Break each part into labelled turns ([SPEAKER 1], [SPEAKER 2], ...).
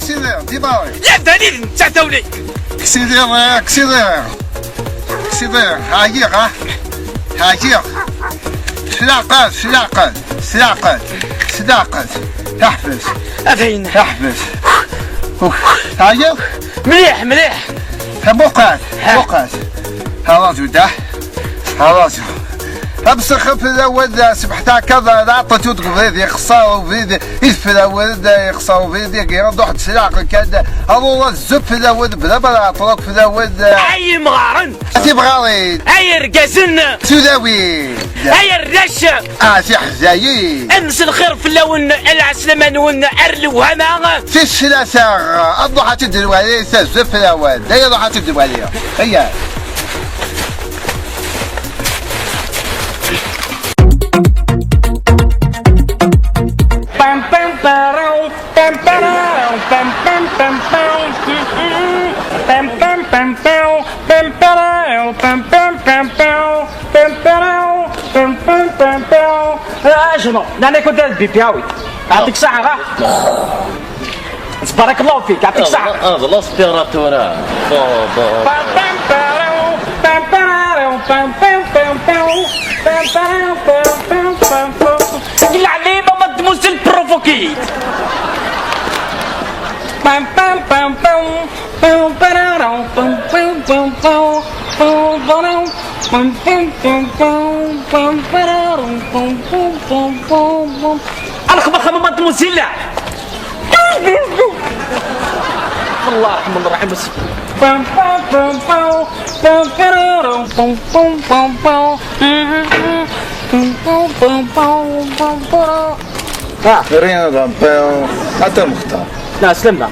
[SPEAKER 1] كسيدير ديما
[SPEAKER 2] يا دليل انت دولي
[SPEAKER 1] كسيدير هاجير سلاقات تحبس
[SPEAKER 2] افين
[SPEAKER 1] تحبس هاجير
[SPEAKER 2] مليح
[SPEAKER 1] بقات هاراجو هاراجو بسخ في الاول سبحتها كذا عطيتو تقبضي خساره وفيدي في الاول يخسروا فيدي يرد واحد السلاق كذا هو الزب في الاول بلا عطروك في الاول
[SPEAKER 2] اي مغارن
[SPEAKER 1] تبغالي
[SPEAKER 2] اي رقازن
[SPEAKER 1] سوداوي
[SPEAKER 2] اي الرش
[SPEAKER 1] سي حزايي
[SPEAKER 2] امس الخير في اللون العسلمان ارلو هما
[SPEAKER 1] في الثلاثه الضحى تدلوا عليه الزب في الاول هي الضحى تدلوا عليها هي
[SPEAKER 2] شنو؟ انا كنت بيبياوي يعطيك صحة بارك الله فيك يعطيك صحة
[SPEAKER 3] هذا الاسبيراتورا
[SPEAKER 2] العليمة ما تموز البروفوكيت الخبر ما تموزيلا الله الرحمن الرحيم بس
[SPEAKER 1] هذا مختار
[SPEAKER 2] لا سلمنا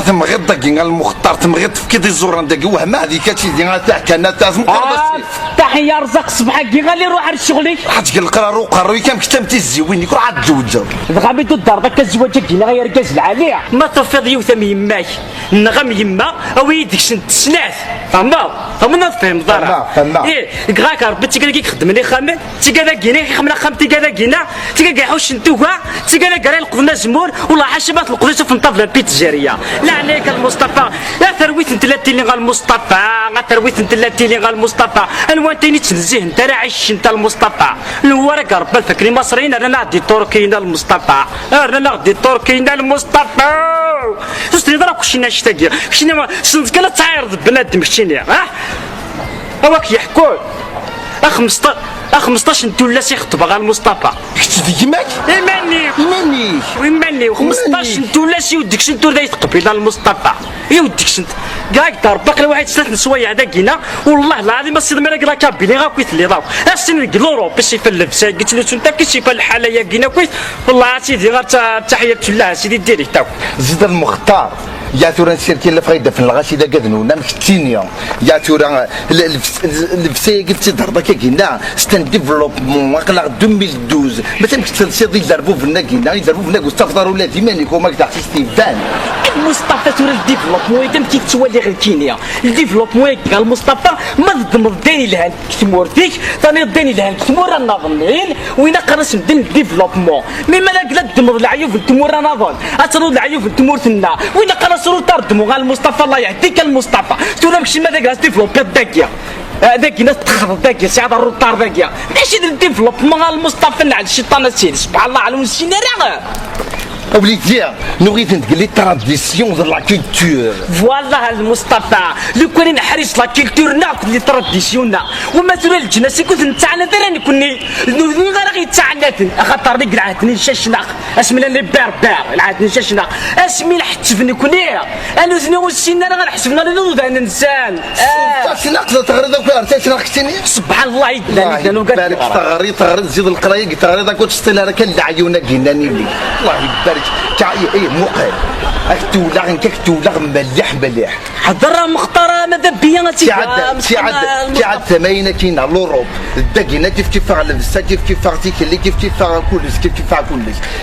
[SPEAKER 1] ثم غير دقيقة المختار ثم غير في كده الزوران دقيقة وهم هذيك كاتشي ديال تاع كان تاع مقربس
[SPEAKER 2] تحية رزق صبحك غالي روح على شغلي
[SPEAKER 1] حاجة القرار قروي كم كتمتي الزوين يكون عاد جوجر
[SPEAKER 2] غابي الدار ذاك الزواج كينا غير ركاز العالية ما تفيض يوثم يماك نغم يما او يديك سنت سنات فهمنا فهم ضرا ايه غاك ربي تيكا كي يخدم لي خامل تيكا كينا خمنا خامتي كذا كينا تيكا حوش نتوها تيكا قرا القضنا زمور والله حاشبات القضية في الطابلة بيتزارية لا عليك المصطفى لا ثرويت انت لا تيلي غا المصطفى لا ثرويت انت لا تيلي غا المصطفى انوان تاني تنزيه انت راه عايش انت المصطفى الورق ربي الفكري مصريين انا نعدي تركينا المصطفى انا نعدي تركينا المصطفى تستني دراك كلشي ناشتاقي كلشي سنت كلا تعايرض بنادم كلشي هواك يحكون 15 نتولا سيخطب غا المصطفى
[SPEAKER 1] كنت ديماك
[SPEAKER 2] ويماني و15 نتولا سي وديك سنتو دا يتقبل المصطفى يا وديك سنت كاك دار باقي واحد 3 سوايع داكينا والله العظيم السيد مالك راه كابيلي غا كويت اللي راهو السن لوروب باش يفلف قلت له انت كيش يفل الحاله يا كينا كويت والله سيدي غير تحيه لله سيدي ديري تاو
[SPEAKER 1] زيد المختار يا ترى الشركه اللي فايده في الغاشي دا قدنونا مكتينيا يا ترى الفسي قلت تهضر كينا ستان ديفلوبمون واقلا 2012 مثلا كتسال دي يضربوا فينا كينا يضربوا فينا واستغفروا الله ديما نيكو ماك تاع ستيفان
[SPEAKER 2] المصطفى ترى الديفلوبمون يتم كي تولي غير كينيا الديفلوبمون قال المصطفى ما ضمن داني لهان كتمورتيك ثاني داني لهان كتمور الناظمين وين قرص ندير الديفلوبمون مي مالك لا تدمر العيوب التمور ناظن اترو العيوب التمور تنا وين قرص رو تردمو غا المصطفى الله يهديك المصطفى تورا ماشي ما داك ديفلوبي داكيا هذاك الناس تخرب داكيا سعاد الروطار داكيا ماشي الديفلوبمون غا المصطفى نعد الشيطان السيد سبحان الله على ونسينا راه
[SPEAKER 1] Olivier, nous avons les traditions de la culture.
[SPEAKER 2] Voilà المصطفى لو كان نحرس لا كولتور ناخذ لي تراديسيوننا ومثلا الجناس كنت نتاعنا دراني كوني غير غير تاعناتن خاطر ديك العهدني شاشناق اسمي لي بربر العهدني شاشناق اسمي نحتفني كوني انا زني وسينا راه غنحسبنا لنوض انا انسان
[SPEAKER 1] شناق تغريده كوار شناق كتني
[SPEAKER 2] سبحان الله يداني
[SPEAKER 1] انا وقال تغريد زيد القرايه تغريده كنت ستيلا راه كان عيونا كيناني لي الله يبارك ايه مقل كتولا مليح
[SPEAKER 2] حضر مختار ماذا بيا
[SPEAKER 1] تعاد ثمانينه كاين لوروب الدقينه كيف على الفسا كيف تيك اللي كيف كلش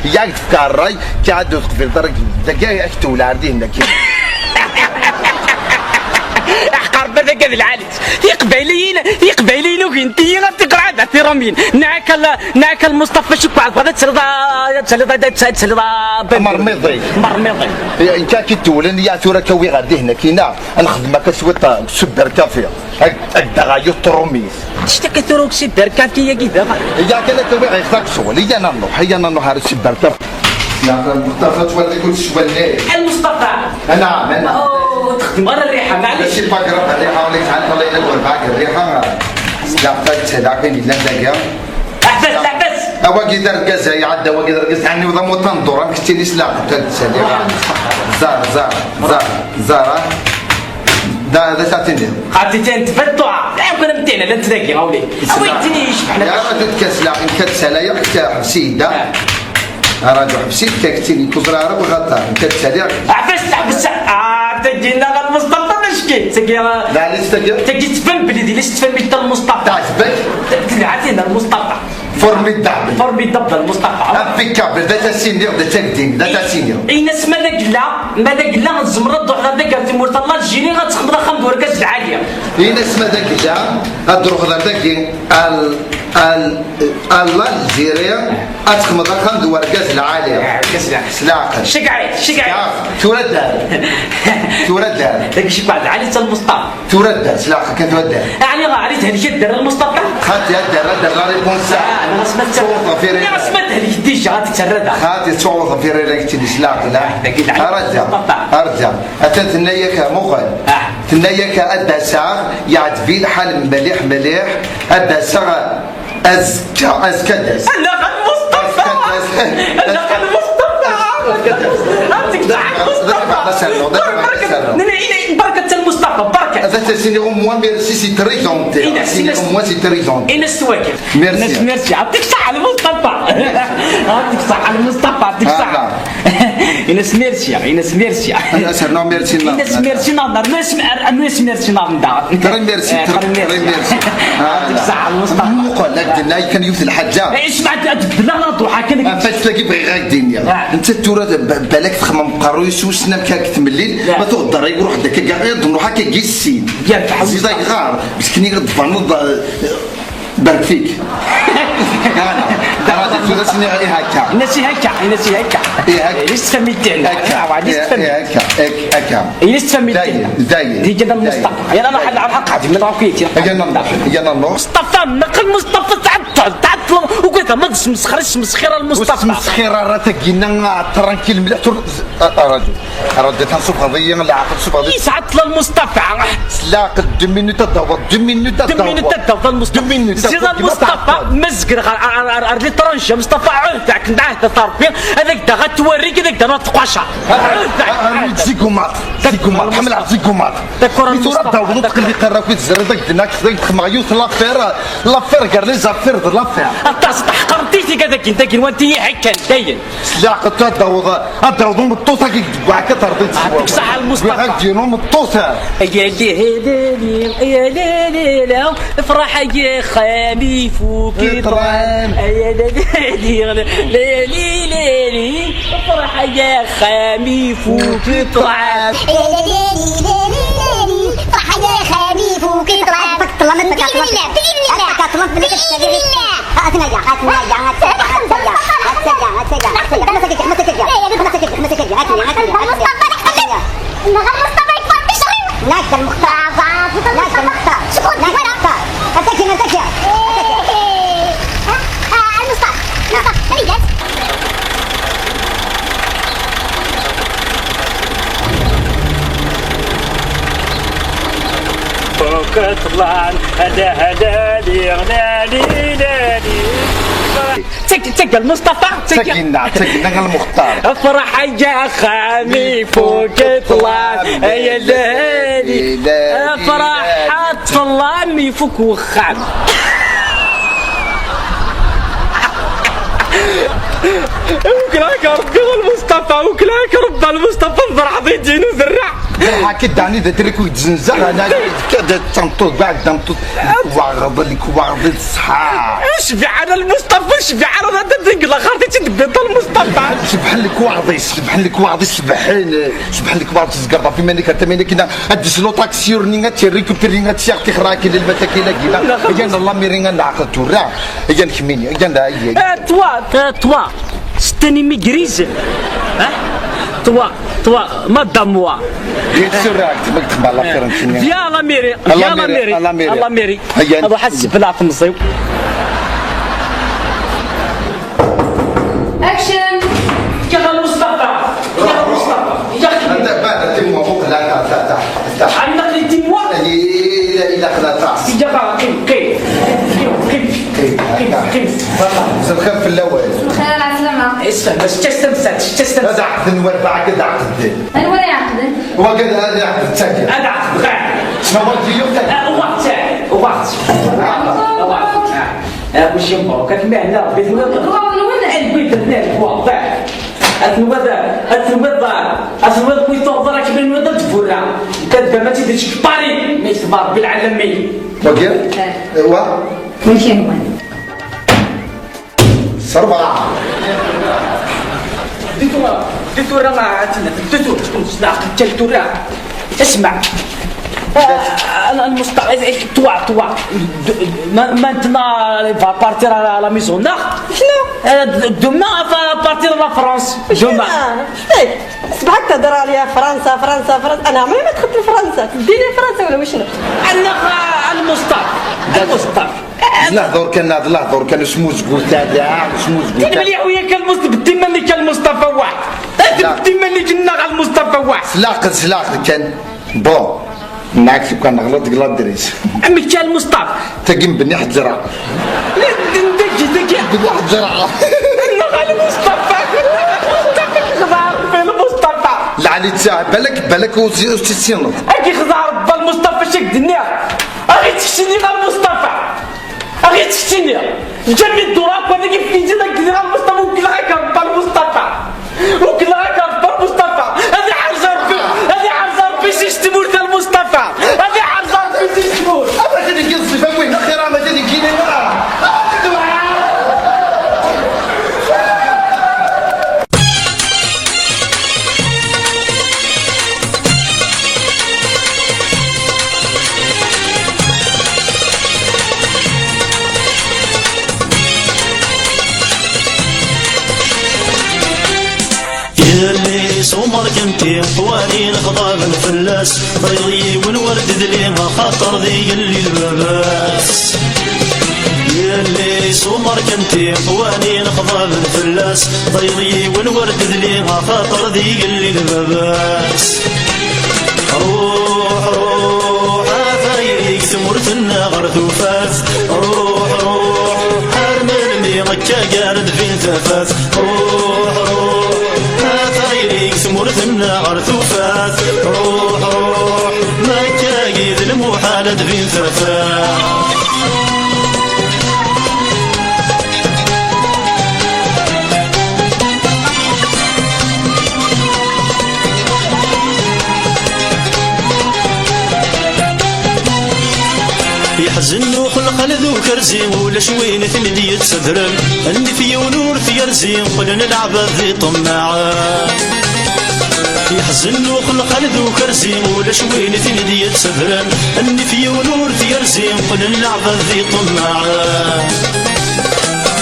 [SPEAKER 1] ياك تفكر الراي تعاد تقبل درك دقايق كتولا عردينا كيف
[SPEAKER 2] احقر بدا كذا العالم يقبلين وكنتي غتقرا غامين نعك المصطفى شو بعد هذا تسلط
[SPEAKER 1] مرميضي
[SPEAKER 2] مرميضي
[SPEAKER 1] ان كان كي تولن يا تورا كوي غادي هنا كينا نخدمك سويت سوبر كافيه هكذا غايو طروميس
[SPEAKER 2] تشتكي تروك سيبر كافيه كذا
[SPEAKER 1] يا كان كوي غيخدك شغل هي نروح على السوبر كافيه يا المصطفى تولي كل شويه
[SPEAKER 2] المصطفى
[SPEAKER 1] نعم
[SPEAKER 2] اوه تخدم غير الريحه معليش
[SPEAKER 1] ماشي باقرب الريحه وليك تعرف الله ينور باك الريحه لا تهداك بين لا دقيقه
[SPEAKER 2] احبس
[SPEAKER 1] هو كيدار كازا يعدى هو كيدار كازا عني وضم وتنظر راك كنتي سلاق تسالي زار دا تعطيني
[SPEAKER 2] خاطي انت بالطوع لا يمكن متينا لا تلاقي غاولي ويتني يشبح
[SPEAKER 1] يا راه تكسلا ان كتسالا يا حبسيده راجع حبسيت كاكتيني كبرى راه وغطا كتسالي
[SPEAKER 2] عبس تجينا غير المصطفى مشكي
[SPEAKER 1] لا
[SPEAKER 2] تجي تفهم بليدي ليش تفهم بيت المصطفى
[SPEAKER 1] تعجبك
[SPEAKER 2] عطينا المصطفى
[SPEAKER 1] فورميدابل
[SPEAKER 2] المصطفى
[SPEAKER 1] امبيكابل دا تسينير دا تاكدين دا تسينير
[SPEAKER 2] اي ناس ماذا قلا الزمرد على ذاك تيمور الله تجيني غتخدم خمس وركاز العاليه
[SPEAKER 1] اي ناس ماذا قلا الدروخ ذاك الله الجزيرة أتخمض خمس وركاز العاليه سلاقه
[SPEAKER 2] شقعي
[SPEAKER 1] تورد
[SPEAKER 2] داك الشيء بعد علي المصطفى
[SPEAKER 1] تورد سلاقه كتورد
[SPEAKER 2] يعني غاريت هذيك الدر المصطفى
[SPEAKER 1] خاطي الدر لا ريبونس
[SPEAKER 2] انا سمعت هذيك ديجا غتسردها
[SPEAKER 1] خاطي تصوت في ريلك تي سلاقه لا ارجع اتتنيك مخل تنيك الدساغ يعد في الحال مليح الدساغ أزكى داس
[SPEAKER 2] لا المصطفى بركة المصطفى بركة
[SPEAKER 1] هذا سيني moi merci c'est très gentil moi c'est très gentil
[SPEAKER 2] إنس واقف ميرسي يعطيك صحة المصطفى يعطيك صحة المصطفى يعطيك صحة إنس ميرسي
[SPEAKER 1] أنا سرنا ميرسي
[SPEAKER 2] إنس ميرسي نظر ناس ميرسي نظر
[SPEAKER 1] ترى ميرسي
[SPEAKER 2] يعطيك صحة المصطفى
[SPEAKER 1] مقول لك دنا كان يوث الحجة
[SPEAKER 2] إيش بعد لا نضحك كذا
[SPEAKER 1] فاش تلاقي بغي غير الدنيا أنت تورا بالك تخمم قرويش وسنا كاك تمليل ما تقدر يروح داك كاع يضمن هكا كي السيد زيد غار مسكيني غتفنض بارك فيك انا تورا سني هكا
[SPEAKER 2] نسي هكا ليش تسميتني
[SPEAKER 1] هكا
[SPEAKER 2] ليش تسميتني دي كذا المصطفى يلا انا حد على الحق من راكيتي
[SPEAKER 1] يلا
[SPEAKER 2] مصطفى نقل مصطفى تعطل وقلت ما تسمسخرش مسخره المصطفى
[SPEAKER 1] مسخره راه تقينا ترانكيل مليح راه تنصوب قضيه لا عقل صوب قضيه
[SPEAKER 2] يسعط المصطفى
[SPEAKER 1] سلاق 2 مينوت الضوء 2 مينوت
[SPEAKER 2] المصطفى زيد المصطفى مزق لي طرنشه مصطفى عود تاعك معاه تطربي هذاك دا غتوريك هذاك دا نطقاشا
[SPEAKER 1] زيكومات حمل على زيكومات تورا داوض تقلي قراك تزرد داك دناك خمايوت لافير قال لي زافير لافير
[SPEAKER 2] اطاس تحقرتيتي كذاك انت كي وانت هكا داين
[SPEAKER 1] سلاق داوض مطوطه كي هكا ترضي
[SPEAKER 2] يعطيك صحة المصطفى
[SPEAKER 1] غاديرو مطوطه
[SPEAKER 2] يا ليلي افرح يا خامي فوق طرام يا ليلي افرح يا خامي فوق طرام
[SPEAKER 4] فرح يا خامي فوق طرام
[SPEAKER 2] كطلان هذا لي تك المصطفى
[SPEAKER 1] تكينا المختار
[SPEAKER 2] افرح يا خامي فوق طلان يا ليلي افرح طلان فوق وخان وكلاك ربي المصطفى وكلاك رب المصطفى الفرح ضيجين وزرع
[SPEAKER 1] هاكي داني ذا تريكو تزنزا انا كذا تنطط بعد تنطط واغرب لك واغرب الصحة
[SPEAKER 2] شبع على المصطفى شبع على هذا الدنيا خاطي تدبط المصطفى
[SPEAKER 1] سبح لك واعظي سبح لك واعظي سبح لك واعظي تزقرب في منك انت منك هنا ادس لو تاكسي رنيغا تيريكو بيريغا تشاكي خراكي للمتاكيلا كيلا اجان الله ميريغا نعقل تورا اجان كميني اجان دا هي
[SPEAKER 2] توا ستاني ميغريز توا مادام موا
[SPEAKER 1] يتسرع تبقى تخبى الله خير نتمنى
[SPEAKER 2] يا لا ميري يا لا ميري الله ميري هذا حس بلا تمصيو
[SPEAKER 4] اكشن
[SPEAKER 2] يا المصطفى يا المصطفى يا
[SPEAKER 1] انت بعد تم فوق لا تا
[SPEAKER 2] عندك لي تيموا
[SPEAKER 1] الى خلاص
[SPEAKER 2] يا كيف
[SPEAKER 1] سنخف في الاول
[SPEAKER 4] خير على السلامة
[SPEAKER 2] اسمع بس تستمسك
[SPEAKER 1] هذا عقد نوربع كذا عقد
[SPEAKER 4] انا ولا يعقد
[SPEAKER 1] وقد هذا عقد التاجر
[SPEAKER 2] هذا عقد
[SPEAKER 1] شنو بغيت اليوم
[SPEAKER 2] وقت وش ينبغوا كتمعنا بيت البيت البنات واضح أتنوض كويتو ضرك بين نوض الجبورة كتبا ما تديرش باري ما يتبار بالعالمي
[SPEAKER 1] وقيل ايوا
[SPEAKER 4] ماشي هو
[SPEAKER 1] صربعة
[SPEAKER 2] ديتورا ما عاتنا ديتور تكون صداق تلتورا اسمع انا المستقبل توا ما انتنا فا بارتير على لا ميزون لا شنو دوما فا بارتير لا فرنسا دوما
[SPEAKER 5] صبحك تهضر عليا فرنسا انا عمري ما دخلت لفرنسا تديني فرنسا ولا وشنو
[SPEAKER 2] انا المصطفى
[SPEAKER 1] لا دور كان شموز قلت هذا شموز قلت
[SPEAKER 2] مليح وياك المصطفى ملي كان المصطفى واحد ملي كنا على المصطفى واحد
[SPEAKER 1] سلاق كان بون معك كان غلط دريس
[SPEAKER 2] عمي كان المصطفى
[SPEAKER 1] تقيم بني حد زرع
[SPEAKER 2] دقي
[SPEAKER 1] واحد زرع
[SPEAKER 2] انا على المصطفى خضار في المصطفى
[SPEAKER 1] لا علي تساعد بالك وتسينط
[SPEAKER 2] اكي خضار بالمصطفى شك الدنيا اغي تشتيني غير المصطفى اغي تشتيني جمي الدراك وهذا كيف يجي لك غير المصطفى وكل غير بالمصطفى وكل غير بالمصطفى هذه عرزه ربي شتمور تاع المصطفى هذه عرزه ربي شتمور
[SPEAKER 1] أبا جدي قصي فوين خير ما جدي كيني
[SPEAKER 6] يلي سمر كنتي حوالي الخضاب الفلاس ضيغي والورد ذلي خاطر ذي اللي الباباس يلي سمر كنتي حوالي الخضاب الفلاس ضيغي والورد ذلي خاطر ذي اللي الباباس روح عفايك ثمرتنا غرثوفات روح حرمل مي غكا قارد فين ثفات روح ثمرتنا غرثوفات روح ما كايد المحالة فين ثفات يحزن وخلق لذو كرزي ولا شوين ثمدي يتسدرم عندي في ونور في يرزي قلنا العباد ذي طماعات يحزن وخلق لذو كرزي ولا شوين ثمدي يتسدرم عندي في ونور في يرزي قلنا العباد ذي طماعات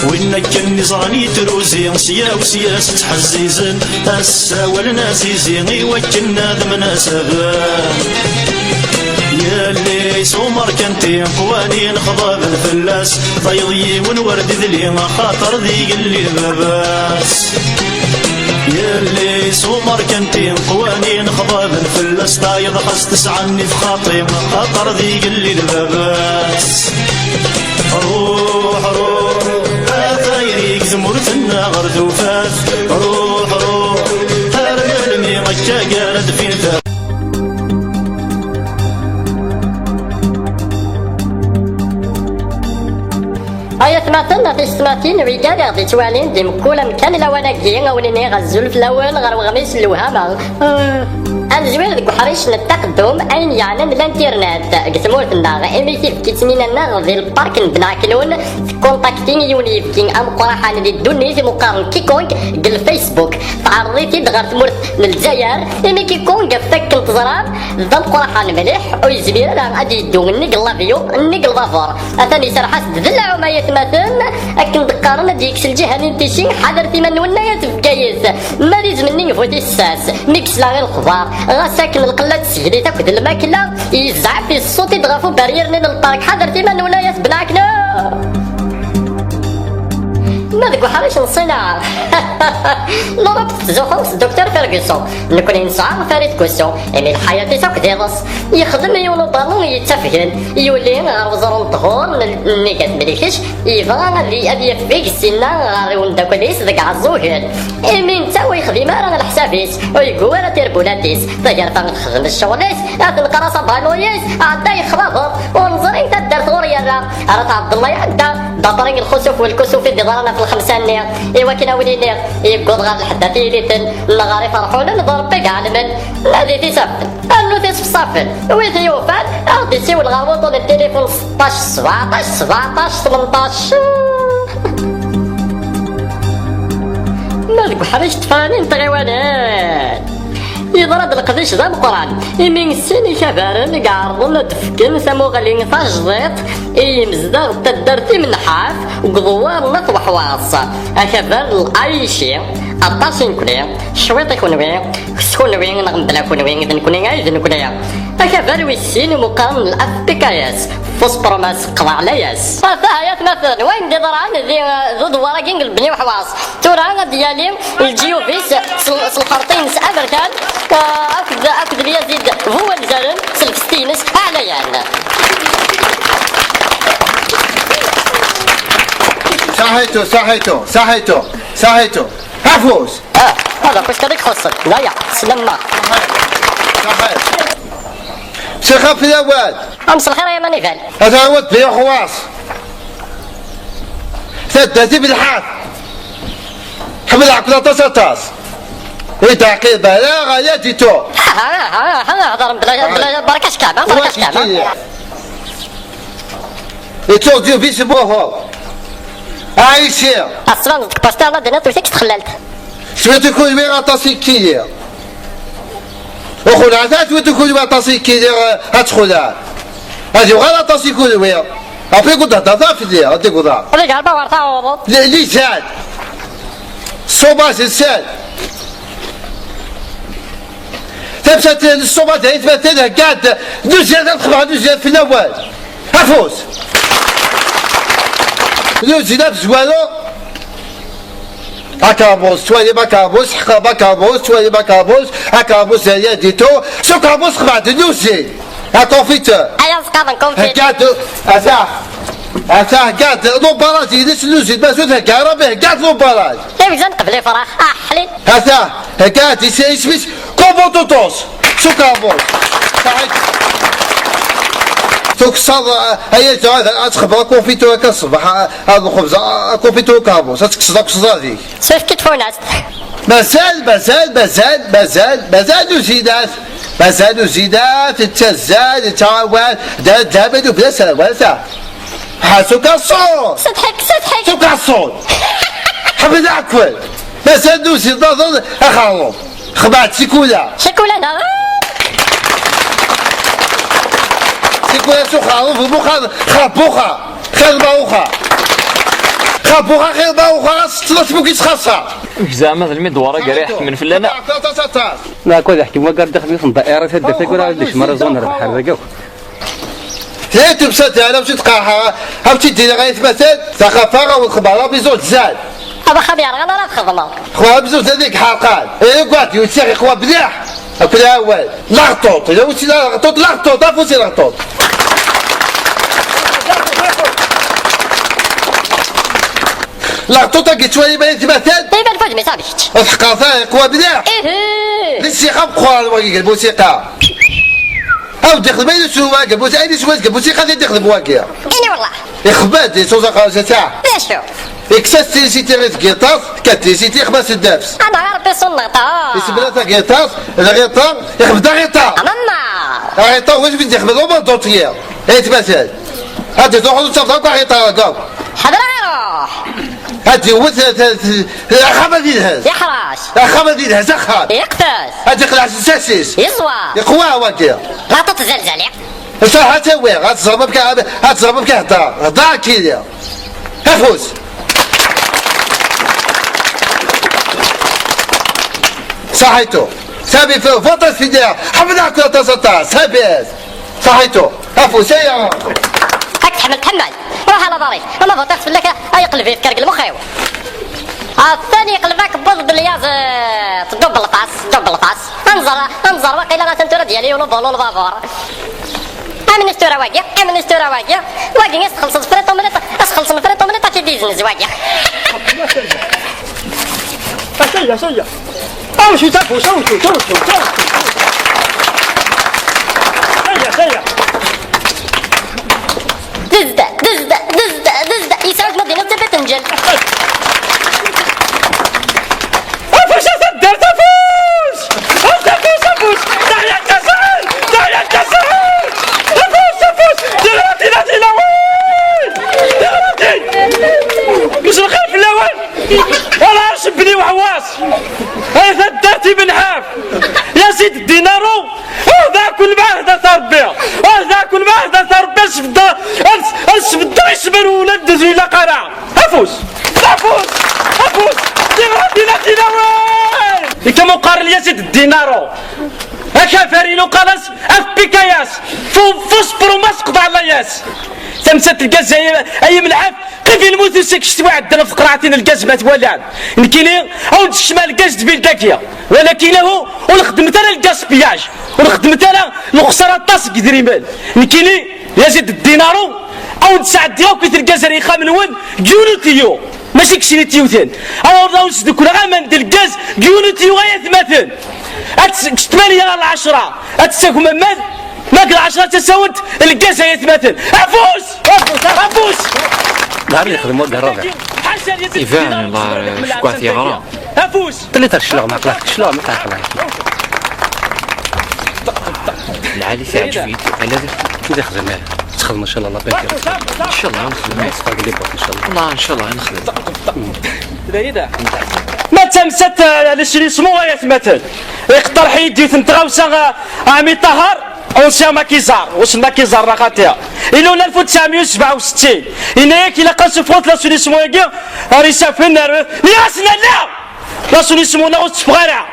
[SPEAKER 6] وإنك كان نزراني تروزي سيا وسياسة حزيزن أسا والناسيزي وكنا ذمنا سبان ياللي سمر كنتي قوانين خضاب الفلاس ضيضي ونورد ذلي خاطر ذي اللي باباس ياللي سمر كنتي قوانين خضاب الفلاس طايض خاص تسعني في خاطي خاطر ذي اللي باباس روح زمرتنا غرثوفات روح هرملني غكا قارد فين ثاب
[SPEAKER 7] هيا سمعتنا في السماتين رجال غادي توالين ديم كل مكان لوانا كي غاوليني غزول في الاول غير وغميس الوهامة الزوير ديك وحريش التقدم اين يعني الانترنت قسمورتنا ايميتيف كيتسنينا ذي البارك بناكلون كونتاكتيني يونيفكين ام قراحان دي دوني مقارن كيكونغ الفيسبوك تعرضيتي دغر تمرت للجزائر ايمي كيكونغ فك التزراب ذا قراحان مليح ويزبير راه غادي يدو نيك لافيو نيك الفافور اثاني سرحات دلع وما يتمثل اكن دقارنا ديكس الجهه ننتشي حضرتي من ونايا تفكايس ماريز مني فوتي الساس ميكس لا غير الخضار غا ساكن القلات سجلي تاكد الماكله يزعف في الصوت يدغفو بارير نين البارك حضرتي من ونايا بناكله ما ذاك حريش نصنع ضربت زوخوس دكتور فيرغسون نكون نسعى فريد كوسو امي الحياة تسوق ديرس يخدم يونو بالون يتفهن يولي غير وزر الطهور اللي كتملكش يبغى اللي ابي يفيك السنة غير ونداكوليس ذاك عالزوهن امي نتا ويخدم راه الحسابيس ويقول راه تيربولاتيس تاجر فنخدم الشغليس تنقرا صبانويس عدا يخبط ونظري انت دارت غوريا راه عبد الله يعدا دا طريق الخسوف والكسوف اللي ضرنا في الخمسة نير إيوا كنا ولينير يقول غير الحداتي ليتن الغاري فرحونا نضرب بك عالمن هذه تيسفن أنو تيسفصفن ويثي يوفان أغدي سيو الغاوط التليفون 16 17 17 18 مالك بحريش تفانين تغيوانات يضرب القديش ذا القران يمين السن كبارن قعرضن تفكن سمو غلين فجضيت يمزدغ تدرتي من حاف وقضوار نطبح واص اكبر الايشي الطاسين كوني شويط كونوي كونوي نغم بلا كونوي اذن كوني اذن كوني اكبر ويسين مقارن الافبكاياس فوسبروماس قضاعلياس فهايات مثلا وين دي ضران ذي ضد وراكين البني وحواص تورا ديالي الجيوفيس الخرطين سابركان اكد يزيد هو الزرن سلكستينس عليان
[SPEAKER 1] صحيتو عفوس
[SPEAKER 7] هذا كاش كذاك خصك لا يا سلمى
[SPEAKER 1] شيخ في الاول
[SPEAKER 7] امس الخير يا مانيفال
[SPEAKER 1] هذا هو بيا خواص ثلاثة بالحاف حمل عقلة طاس تعقيد لا غاياتي تو
[SPEAKER 7] ها هضر بلا بركاش كعبة بركاش كعبة
[SPEAKER 1] يتو ديو فيش بوهو عايشي
[SPEAKER 7] اصلا باستا الله دينا تويتك تخللت
[SPEAKER 1] شوية تكون بيغا غطاسي كيلير وخل عزات وتكون بيغا غطاسي كيلير هتخلها هذي وغا غطاسي كيلير أبي قد هتضاف لي هدي قد
[SPEAKER 7] هذيك عربة ورثة وضط
[SPEAKER 1] لي ساد صوباس الساد تبسط الصوبات هي تمثلها قاعد دوزيات الخبار دوزيات في الأول عفوس دوزيات زوالو أكابوس توالي بكابوس حقا بكابوس توالي بكابوس أكابوس هي ديتو سو كابوس خبار دوزي أكونفيتور
[SPEAKER 7] أيا سقاطن كونفيتور
[SPEAKER 1] قاعد أتاه قاعد لوباراج يدش لوزي بازوتها كهرباء به قاعد لوباراج
[SPEAKER 7] كيف جان قبلي فراح أحلي
[SPEAKER 1] هذا قاعد يسميش كومبوتوتوس شو كابوس صحيح تكسر هي هذا أتخبر كونفيتو كالصباح هذا الخبز كونفيتو كابوس تكسر ذيك
[SPEAKER 7] سيف كتفونات
[SPEAKER 1] مازال وزيدات مازال وزيدات التزاد تعاون دابا بلا سلام حاسو كالصوت
[SPEAKER 7] صدحك
[SPEAKER 1] شو كالصوت حبيت أكل مازال دوزي ضد أخالط خبات سيكولا
[SPEAKER 7] شكولا
[SPEAKER 1] سيكولا شو خالط بوخا خابوخا خربوخا خابوخا خربوخا ستلاش بوكيت خاصة
[SPEAKER 3] زعما المدوره قريح من فلانا
[SPEAKER 8] لا كل يحكي ما قال دخل في الدائرة تدرت يقول هذا مرة زون ربح هذا
[SPEAKER 1] لا تبسط على مشي تقاحها هم تدي غير مثلا ثقافة والخبارة بزوج زاد
[SPEAKER 7] أبا خبير أنا لا تخدمه
[SPEAKER 1] خوها بزوج هذيك حلقات إيه قعدت يوسخ خوها بليح أكل أول لغطوط إذا وشي لغطوط أفوسي لغطوط لغطوط قلت شوية بنت مثلا
[SPEAKER 7] طيب الفوج ما يسابش
[SPEAKER 1] الثقافة خوها بليح
[SPEAKER 7] إيه
[SPEAKER 1] للشيخ خوها الواقع الموسيقى أو دخل بين السواق قبوس أي سواق قبوس يخلي دخل بواقع
[SPEAKER 7] إني والله
[SPEAKER 1] يخبات صوصة خالصة ساعة
[SPEAKER 7] ليش شو
[SPEAKER 1] اكسستي سيتي غير كيطاس كاتي سيتي خمس الدابس
[SPEAKER 7] انا غير بيسون نغطا
[SPEAKER 1] يسبنا تا كيطاس الغيطا يخبط غيطا
[SPEAKER 7] ماما
[SPEAKER 1] غيطا واش بدي يخبط هو دوطيير هاي تمثل هادي تروحوا تفضل غيطا كاع
[SPEAKER 7] حضر غيروح
[SPEAKER 1] هادي هو خبا ديال هاز
[SPEAKER 7] يحرش
[SPEAKER 1] خبا ديال هاز خاب
[SPEAKER 7] يقتس
[SPEAKER 1] هادي قلع ساسيس
[SPEAKER 7] يزوى
[SPEAKER 1] يقوى هواكي
[SPEAKER 7] لا تتزلزل
[SPEAKER 1] صح تاوي غتضرب هضر كيليا هفوز صحيتو سابي فوطس في ديها حفظها كل تصطاع سابيز صحيتو هفوز هيا
[SPEAKER 7] هاك تحمل روح على ظريف انا فوتيت في اللكه يقلب فيه كرقل مخيو الثاني يقلبك بضد الياز تدوب الباس انظر وقيلا ما تنتورا ديالي ونبولو البافور امن استورا واقع يسخلص الفريطو مليطة كي ديزنز واقع
[SPEAKER 2] سيا امشي تفوس سيا
[SPEAKER 7] دزدا يسعد مدينة بتنجل
[SPEAKER 2] افوس صدر تفوس دعيا الكسر افوس دلاتي مش الخلف الاول ولا عرش بني وحواس هاي ثداتي بنحاف يا سيد الدينارو ذاك المعهد تربيه السبدا يسبر ولد الى قرع افوس دينا وين كما قال يا سيد الدينارو هكا فرينو قلص افبيكاياس فوسبرو مسقط على ياس تمسات الكاز اي ملعب كيف الموت سكشت واحد دنا فقراتين الكاز مات ولان نكيني او تشمال الكاز دبيل داكيا ولكن هو ونخدمت انا الكاز بياج ونخدمت انا الخساره طاس كدريمال نكيني يا زيد الدينارو او تسعد ديالك كيف الكاز ريخا من وين جونوتيو ماشي كشري تيوتين او نسدك ولا غامان ديال الكاز جونوتيو غايه ثماثن 8 على 10 اتساكم مال ماك 10 تساوت الكاس هي ثماثن افوس
[SPEAKER 8] نهار اللي يخدموا كاع الربع
[SPEAKER 3] يبان الله شكون ثيغرا
[SPEAKER 2] افوس
[SPEAKER 8] اللي ترشلو ما قلقش شلو ما قلقش
[SPEAKER 3] العالي ساعد فيك على
[SPEAKER 8] كي تخدم تخدم ان شاء الله بارك
[SPEAKER 3] ان شاء الله نخدم
[SPEAKER 8] صفاق لي بوك ان شاء الله
[SPEAKER 3] والله ان شاء الله نخدم
[SPEAKER 2] ما تمست لشري سمو يا ثماثن يقترح يدي تنتغوسا عمي طهر اونسيا ماكيزار واش ماكيزار راه خاطيها إلا 1967 إناياك إلا قاسو فوت لا سوليسمو ياكي ريسا فينا يا سنا لا سوليسمو نا وتفغارع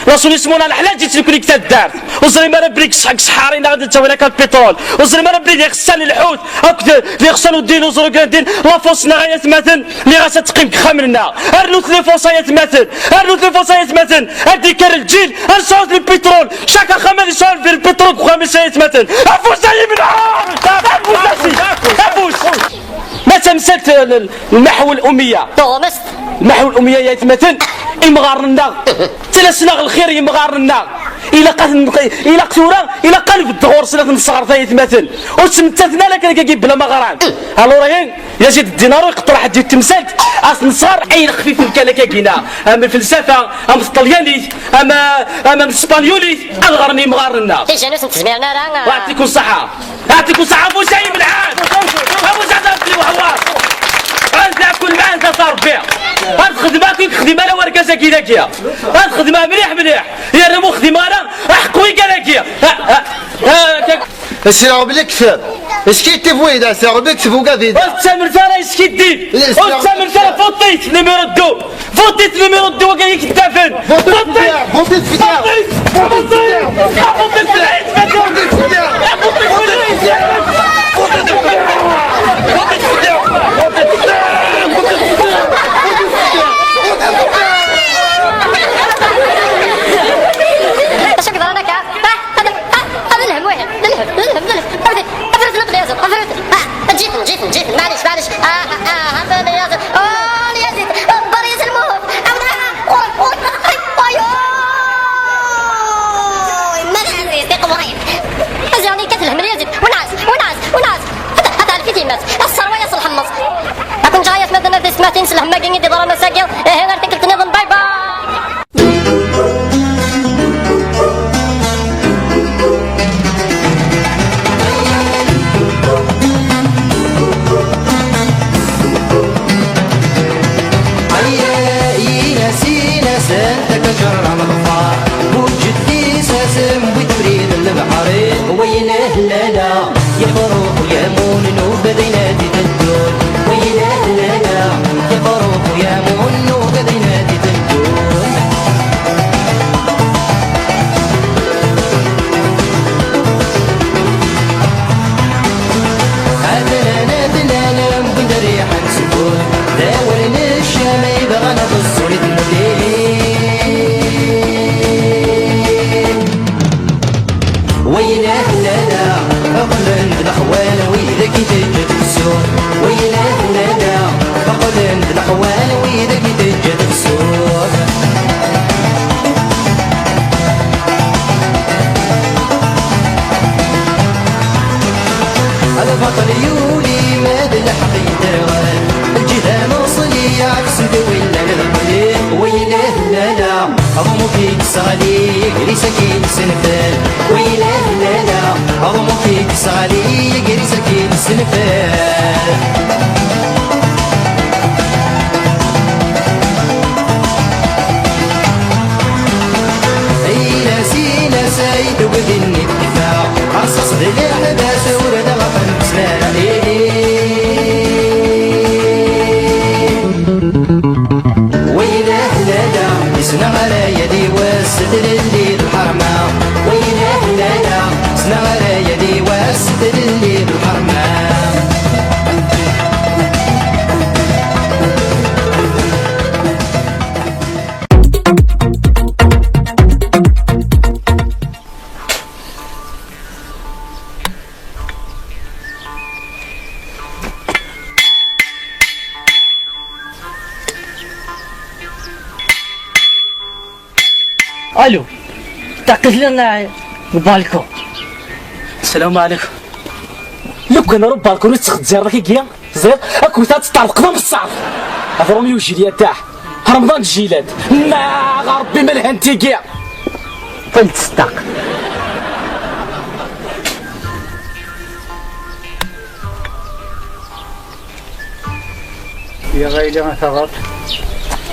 [SPEAKER 2] لا سوليسمو نا الحلا جيت لك كتا دارت وزري ما ربريك صحارينا غادي تسوي لك البترول وزري ما ربريك يغسل الحوت هاك يغسلوا الديناصور كندير لا فوسنا غاية مثلا اللي غاسا تقيم خاملنا ارنوت لي فوسايات مثلا هذيك الجيل نصوت البترول شاكا خامل يصور في البترول خامسايات مثلا افوس هي من افوس ما تمسكت المحو الأمية المحو الأمية يا مثلا يمغارنا تلسنا الخير يمغارنا إلا كثورة إلا قلب الدهور سنة الصغر ثاني مثلا وتمتثنا لك كيجيب بلا مغران الو راهي يزيد الدينار يقطر حد التمثال اصلا صار اي خفيف من كان كاينا اما الفلسفه اما الطلياني اما الاسبانيولي الغرني مغارنا
[SPEAKER 7] ايش انا تسمعنا راه
[SPEAKER 2] يعطيكم الصحه ابو سعيد بالعاد ابو سعيد في الحواس انت كل ما انت صار بيع هاد خدمه خدمه لا وركزه كيداكيا هاد خدمه مليح يا رمو خدمه انا حقوي كلاكيا
[SPEAKER 1] السيرو بلي كثر اسكي تفوي دا سيرو بلي كتبو كافي
[SPEAKER 2] تسمر فانا اسكي دي تسمر فانا فوتيت نيميرو 2 وكاين كتافن
[SPEAKER 1] فوتيت
[SPEAKER 7] جيت معلش هذا ياسر ياسر بريس الموت ما عزيز قمرين ازرني كتلهم ياسر وانا كاين سلح ما كاين يدي ضرا مساكين غير تاكلت نظن باي باي.
[SPEAKER 6] سنتك جرى مغفار وجدي ساسم وتريد البحرين ويله لالا يا فاروق يا مون وبدينا تدور ويله لالا يا فاروق يا مون وبدينا تدور عدنا دلانا بين ريحة سكون داولنا الشام يبغى نبص ولدنا ويله لالا أقلن الأخوان وإذا كي تجد السور ويله لالا أقلن الأخوان وإذا كي تجد السور البطل يولي ماد الحق يترغل الجهام وصلي عكس دوينا للقليل ويله لالا أضمو فيك صغالي ليس كي سنفال ويله لالا أضمو فيك صغالي ليس كي سنفال إيلا سينا سايد وبدني الدفاع عصص ذي الأحداث ورد غفن بسلام ويله لالا سنا على يدي والستر اللي بالحرمة ويله لالا سنا على يدي والستر اللي بالحرمة
[SPEAKER 2] الو تعقد لنا البالكون. السلام عليكم. لو كان راه بالكون تسخد زير راكي كيا زير اكو تطرق ما بالصعب هذا روميو وجيليا تاع رمضان الجيلات ما ربي ما لهنتي كيا فين تصدق
[SPEAKER 1] يا غايلة ما ثغرت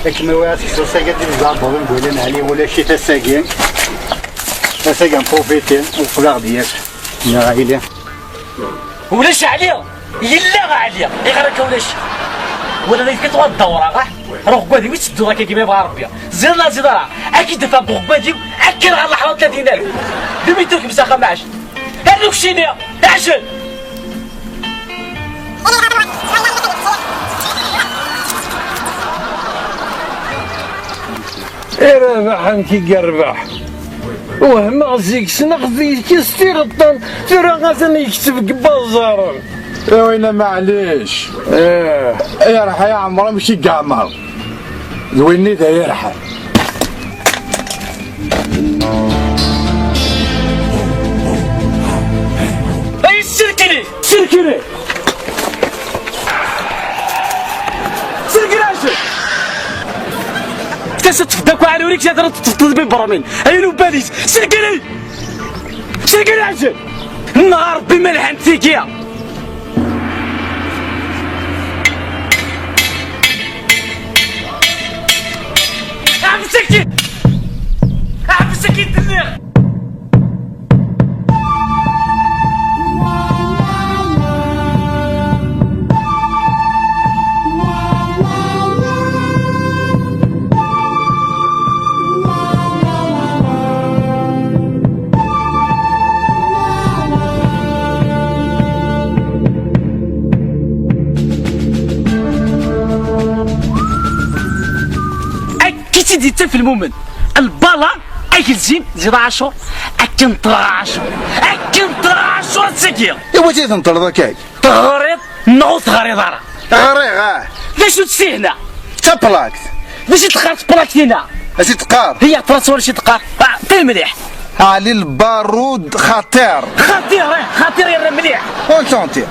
[SPEAKER 1] لكن ما واسي ساقين الزعبر نقولن عليه ولا شي تساقين بروفيتين وفلاغ ديالك يا غايلة
[SPEAKER 2] ولاش عليا يلا عليا غير ولاش ولا اللي كتوض الدوره راه غادي يتسدوا راك كيما يبغى ربي زيرنا زيدرا اكيد دفع غادي اكل على اللحظه 30000 دميتوك مساخه معاش هذوك شينيا اعجل
[SPEAKER 9] رابح انتي قربح وهم غزيك سنغزيك كيستير الطن ترى غازن يكتب بازار
[SPEAKER 1] يا وينا معليش يا رح يا عمرو ماشي قامر زويني ذا يرحل
[SPEAKER 2] اي سركني سركني تفداك على وريك تقدر تفضل بين برامين اي نوباليس سركني سركني عجل النهار بما لحنتيكيا عبسكي عبسكي الدنيا سيدي في المؤمن البلا اكلزيم زيد 10 اكن 13 اكن 13 سكيه
[SPEAKER 1] ايوا جيت نطرد هكاك
[SPEAKER 2] تغريض نوض غريض راه
[SPEAKER 1] غريغ
[SPEAKER 2] باش تسي هنا
[SPEAKER 1] تبلاكت
[SPEAKER 2] باش تخرج بلاكتينا
[SPEAKER 1] باش تقار
[SPEAKER 2] هي تراس ولا شي تقار طيب مليح
[SPEAKER 1] علي البارود خطير
[SPEAKER 2] خطير يا مليح
[SPEAKER 1] وانتونتي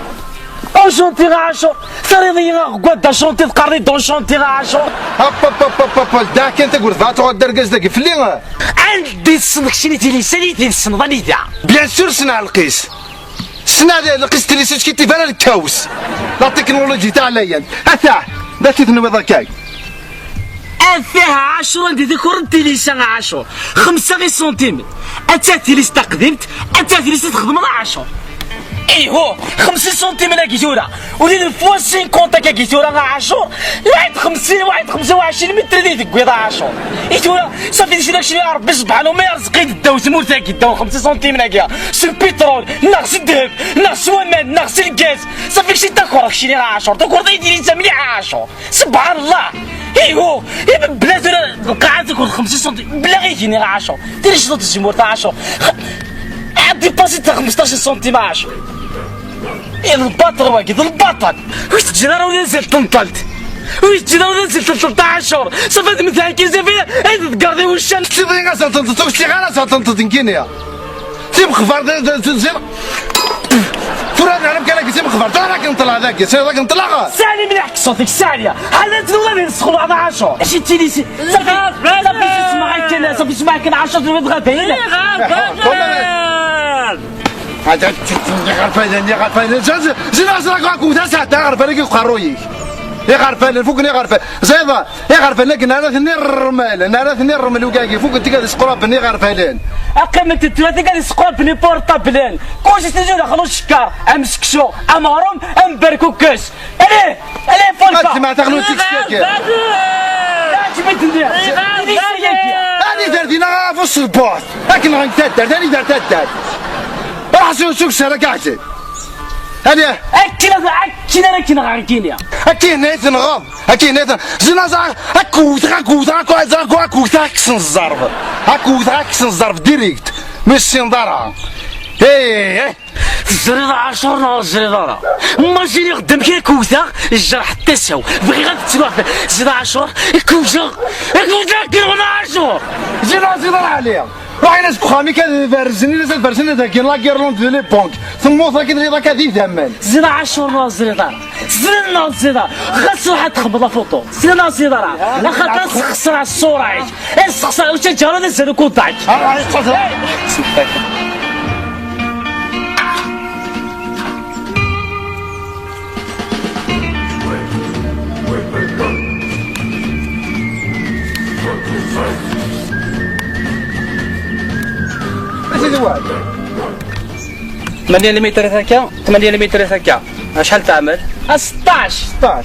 [SPEAKER 2] اونشونتي عاشور سريضي غدا شونتي تقري دون شونتي عاشور
[SPEAKER 1] هب داك انت قلت فاتو دركز داك فلي
[SPEAKER 2] عندي الصندوق شني تيلي ساليتي الصنداني دا
[SPEAKER 1] بيان سور سنا القيس سنا القيس تيلي سيت كيتي فانا الكاوس لا تكنولوجي تاع ليا اثاه لا تثنوا ذاك
[SPEAKER 2] فيها 10 ندير كورنتي لي سان 10 5 غير سنتيم اتاتي لي استقدمت اتاتي لي تخدم 10 ايهو 5 سنتيم انا كيتورا وليد فوا 50 كيتورا 10 واحد 50 واحد 25 متر ديال الكويضه 10 ايتورا صافي شي داكشي اللي ربي سبحانه ما يرزقي الداو تموت كي داو 5 سنتيم ناكيا سي البترول ناقص الذهب ناقص الومان ناقص الغاز صافي شي داكور داكشي اللي 10 داكور يدير لي مليح 10 سبحان الله ايهو بلا القاعه تكون 5 سنتيم بلا غير يجيني 10 دير شي صوت الجمهور تاع 10 عندي باسي تاع 15 سنتيم 10 البطل واقف البطل واش تجي راه ولا نزلت طنطلت واش تجي راه ولا نزلت 13 صافي مثلا كيزي فيا هاد تقاضي واش
[SPEAKER 1] تبغي غا طنطلت شي غير طنطلت كينيا تيم خفار فران انا كان كيتم خبر ترى راك نطلع ذاك راك نطلع
[SPEAKER 2] سالي مليح صوتك ساليه حالات ولا نسخوا بعض 10 اش تيلي صافي تسمع كان صافي تسمع كان 10 دروات غابين
[SPEAKER 1] هذا غرفان زين راك كوتا ساعه غرفان كي قرويك يا غرفان فوقني غرفان زيدا يا غرفان لكن انا ثني الرمل وكاكي فوق انت قاعد تسقرا بني غرفان
[SPEAKER 2] اقامت الثلاثه قاعد يسقرا بني بورطابلان كلشي تجي خلص الشكار امسكشو امهرم امبركو كاس عليه فولكا
[SPEAKER 1] ما تغلو تكسكاك
[SPEAKER 2] لا تبيت ندير
[SPEAKER 1] هاني دردينا في وسط البوط لكن غنتدر هاني دار راح سوق سهله كاعتي هاني اكينا راكين غاركينيا اكين نيت نغام اكين نيت زنازا اكوت كسن الزرف ديريكت ماشي ندارها ايه
[SPEAKER 2] الزريضة 10 الزريضة ماشي اللي قدام كي كوثا الجرح حتى ساو بغي غادي تسوى زيد 10 كوثا كي غنا 10
[SPEAKER 1] زيد عليا راهي ناس بخامي كنفرزني لازم فرزني ذاك لا كيرلوند لي بونك ثم وصل كي ذاك هذه ثمن
[SPEAKER 2] زيد 10 الزريضة زيد الزريضة غسل واحد تخبط لا فوطو زيد الزريضة لا خاطر تخسر على الصورة عيش الصخصه واش تجرى نزلو كونتاك
[SPEAKER 1] سيدي واحد
[SPEAKER 8] 8 متر هكا 8 متر هكا شحال تعمل
[SPEAKER 2] 16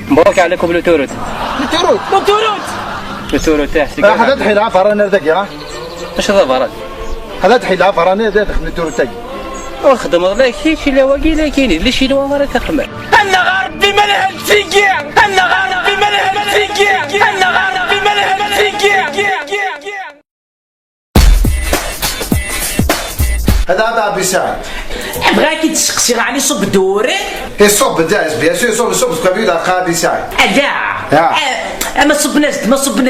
[SPEAKER 8] مبروك عليكم التوروت تاعك
[SPEAKER 1] هذا تحيل فراني ذاك يا
[SPEAKER 8] اش هذا فراني
[SPEAKER 1] هذا تحيل فراني ذاك التوروت تاعي
[SPEAKER 8] وخدم والله شي لواقي لا كاين اللي شي لوا راه تخمم
[SPEAKER 2] انا غربي ملهى الفيكيع انا غربي ملهى الفيكيع انا غربي ملهى الفيكيع
[SPEAKER 1] هذا بابي سعد
[SPEAKER 2] بغاكي تسقسي علي صب دوري
[SPEAKER 1] يصب داز بيان سور يصب كبير قابي سعد
[SPEAKER 2] لا ما صب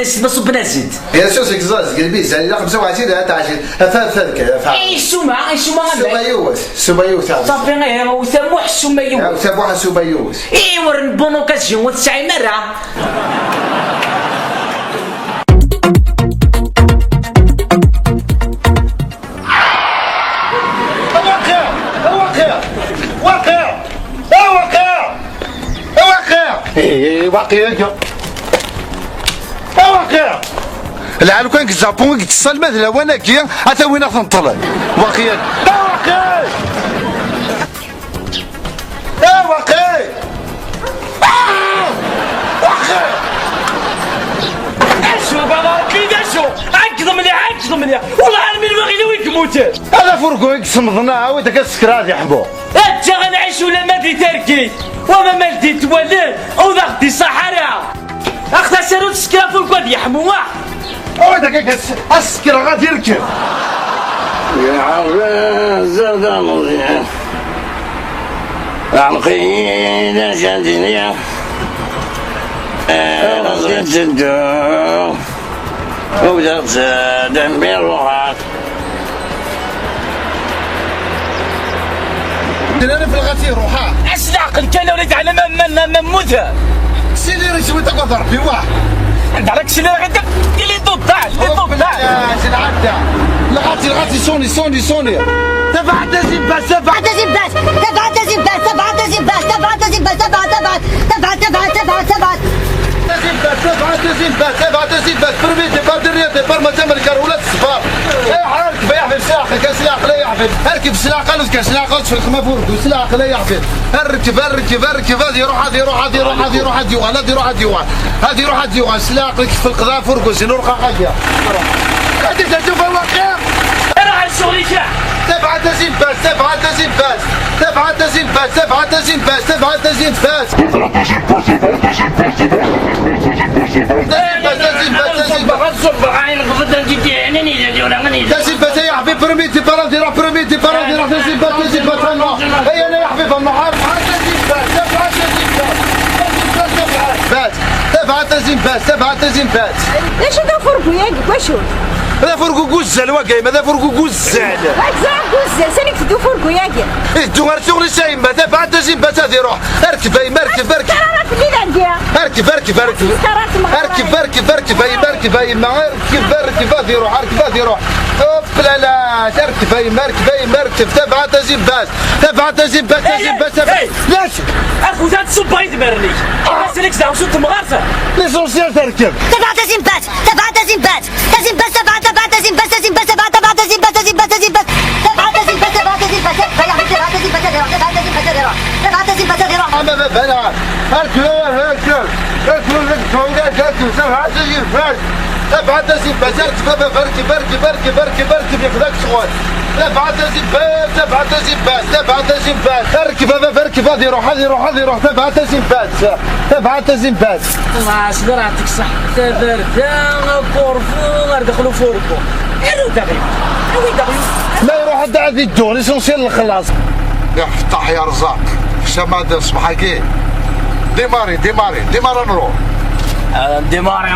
[SPEAKER 2] نزيد
[SPEAKER 1] بيان سور سيك زاز قلبي زين 25 تاع فذكر
[SPEAKER 2] اي سوما
[SPEAKER 1] سوبايوس
[SPEAKER 2] صافي غير وسموح
[SPEAKER 1] سوبايوس
[SPEAKER 2] اي ورن بون اوكازيون وتسعي مره
[SPEAKER 1] واقع العالم كان الجابون يتصل مثلا وانا كي حتى وين نطلع واقع
[SPEAKER 2] شو بابا كي شو عقد مليح والله عالمي الواغي وين تموت
[SPEAKER 1] هذا فرقو يقسم ظنا داك السكرات يحبو
[SPEAKER 2] انت غنعيش ولا ما دي تركي وما مالتي تولد او ضغطي صحراء اختا سيرو تسكرا فوق واد يحموه
[SPEAKER 1] او داك السكرا غادي يركب
[SPEAKER 9] يا عباس زردا مضيع عمقينا شادنيا انا زدت الدور وبدأت زادا بالروحات
[SPEAKER 1] انا في الغسيل روحات
[SPEAKER 2] اسمع عقل كان وليت على ما موتها
[SPEAKER 1] سيدي ريسوي تقدر في واحد
[SPEAKER 2] انت عليك شنو عندك اللي ضداش
[SPEAKER 1] يا سلعتها لغاتي سوني تبعت زباس
[SPEAKER 5] تبعت زباس
[SPEAKER 1] برميتي بادريتي برمجة الكرولات الصفار حركب يحفل سلاحك سلاح لا يحفل اركب سلاح قلت كسلاح قلت في الخما فورك وسلاح لا يحفل اركب هذه يروح سلاح لك في القضاء فورك وسنور قاقية هذه تشوف الواقع
[SPEAKER 2] انا على الشغل شاع
[SPEAKER 1] تبعت زباس تزباس يا حبيب برميتي برادي راح تزباس هيا انا يا حبيب النهار تبعت زباس
[SPEAKER 5] ليش هذا فرقو ياك واشو
[SPEAKER 1] هذا فرقو قزل وقايم هذا فرقو قزل
[SPEAKER 5] قزل سنك تدو فرقو ياك
[SPEAKER 1] دو شغل شايم تبعت زباس هذه روح اركب
[SPEAKER 5] قرارات اللي عندها
[SPEAKER 1] اركب هذه روح اوف لا اركب تبعت زباس ليش
[SPEAKER 2] اخو ذات صبايد مرني سلك زعما شنو مغارسه
[SPEAKER 1] ليسونسيال تركب
[SPEAKER 5] تبعت زباس
[SPEAKER 1] اما بلا تبعت زباس اركب ياخذك شغل تبعت زباس اركب هذه روح تبعت زباس
[SPEAKER 2] الله صدر يعطيك صح تبردان كورفو دخلوا فوركو ايرو دغيو
[SPEAKER 1] لا يروح هذه الدون اسونسيال الخلاص يفتح يا رزاق شماد اصبح كي ديماري نروح
[SPEAKER 2] ديماري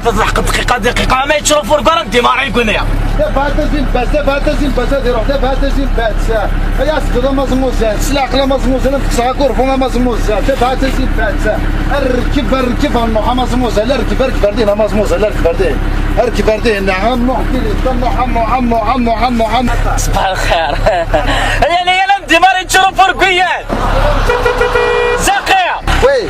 [SPEAKER 2] تلحق دقيقة ما يتشرف فوركو ديماري يقول لي
[SPEAKER 1] تبعت زباس هذه روح تبعت زباس يا سكر مزموز سلاق لا مزموز لا تكسر كورفو ما مزموز تبعت زباس اركب النوع مزموز لا اركب بردين مزموز لا اركب بردين عمو
[SPEAKER 2] صباح الخير يعني يا ديماري تشرف فوركويات زقيا
[SPEAKER 1] وي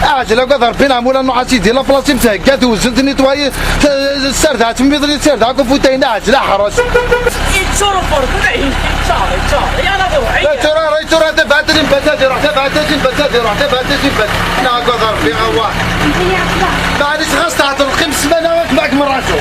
[SPEAKER 1] اجل قدر بينا مولا نوع سيدي لا بلاصه متهكات وزلتني توي السردة تميض لي السردة كفوتين اجل حرس
[SPEAKER 2] يتشرف فوركو شهر يا انا
[SPEAKER 1] ترى تبعت زباس لا قدر بينا واحد معليش خاص تعطي الخمس سنوات معك مراته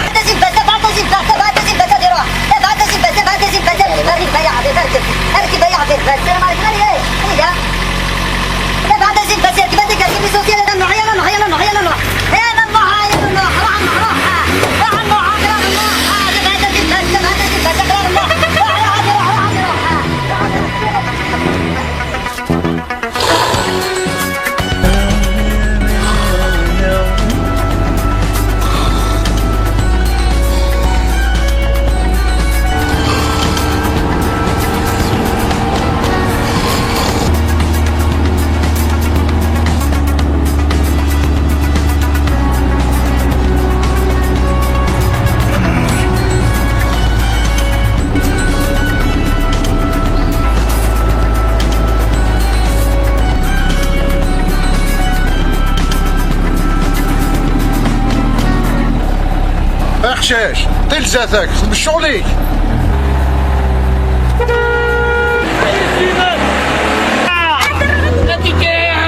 [SPEAKER 1] خشاش تلزاتك بالشغليك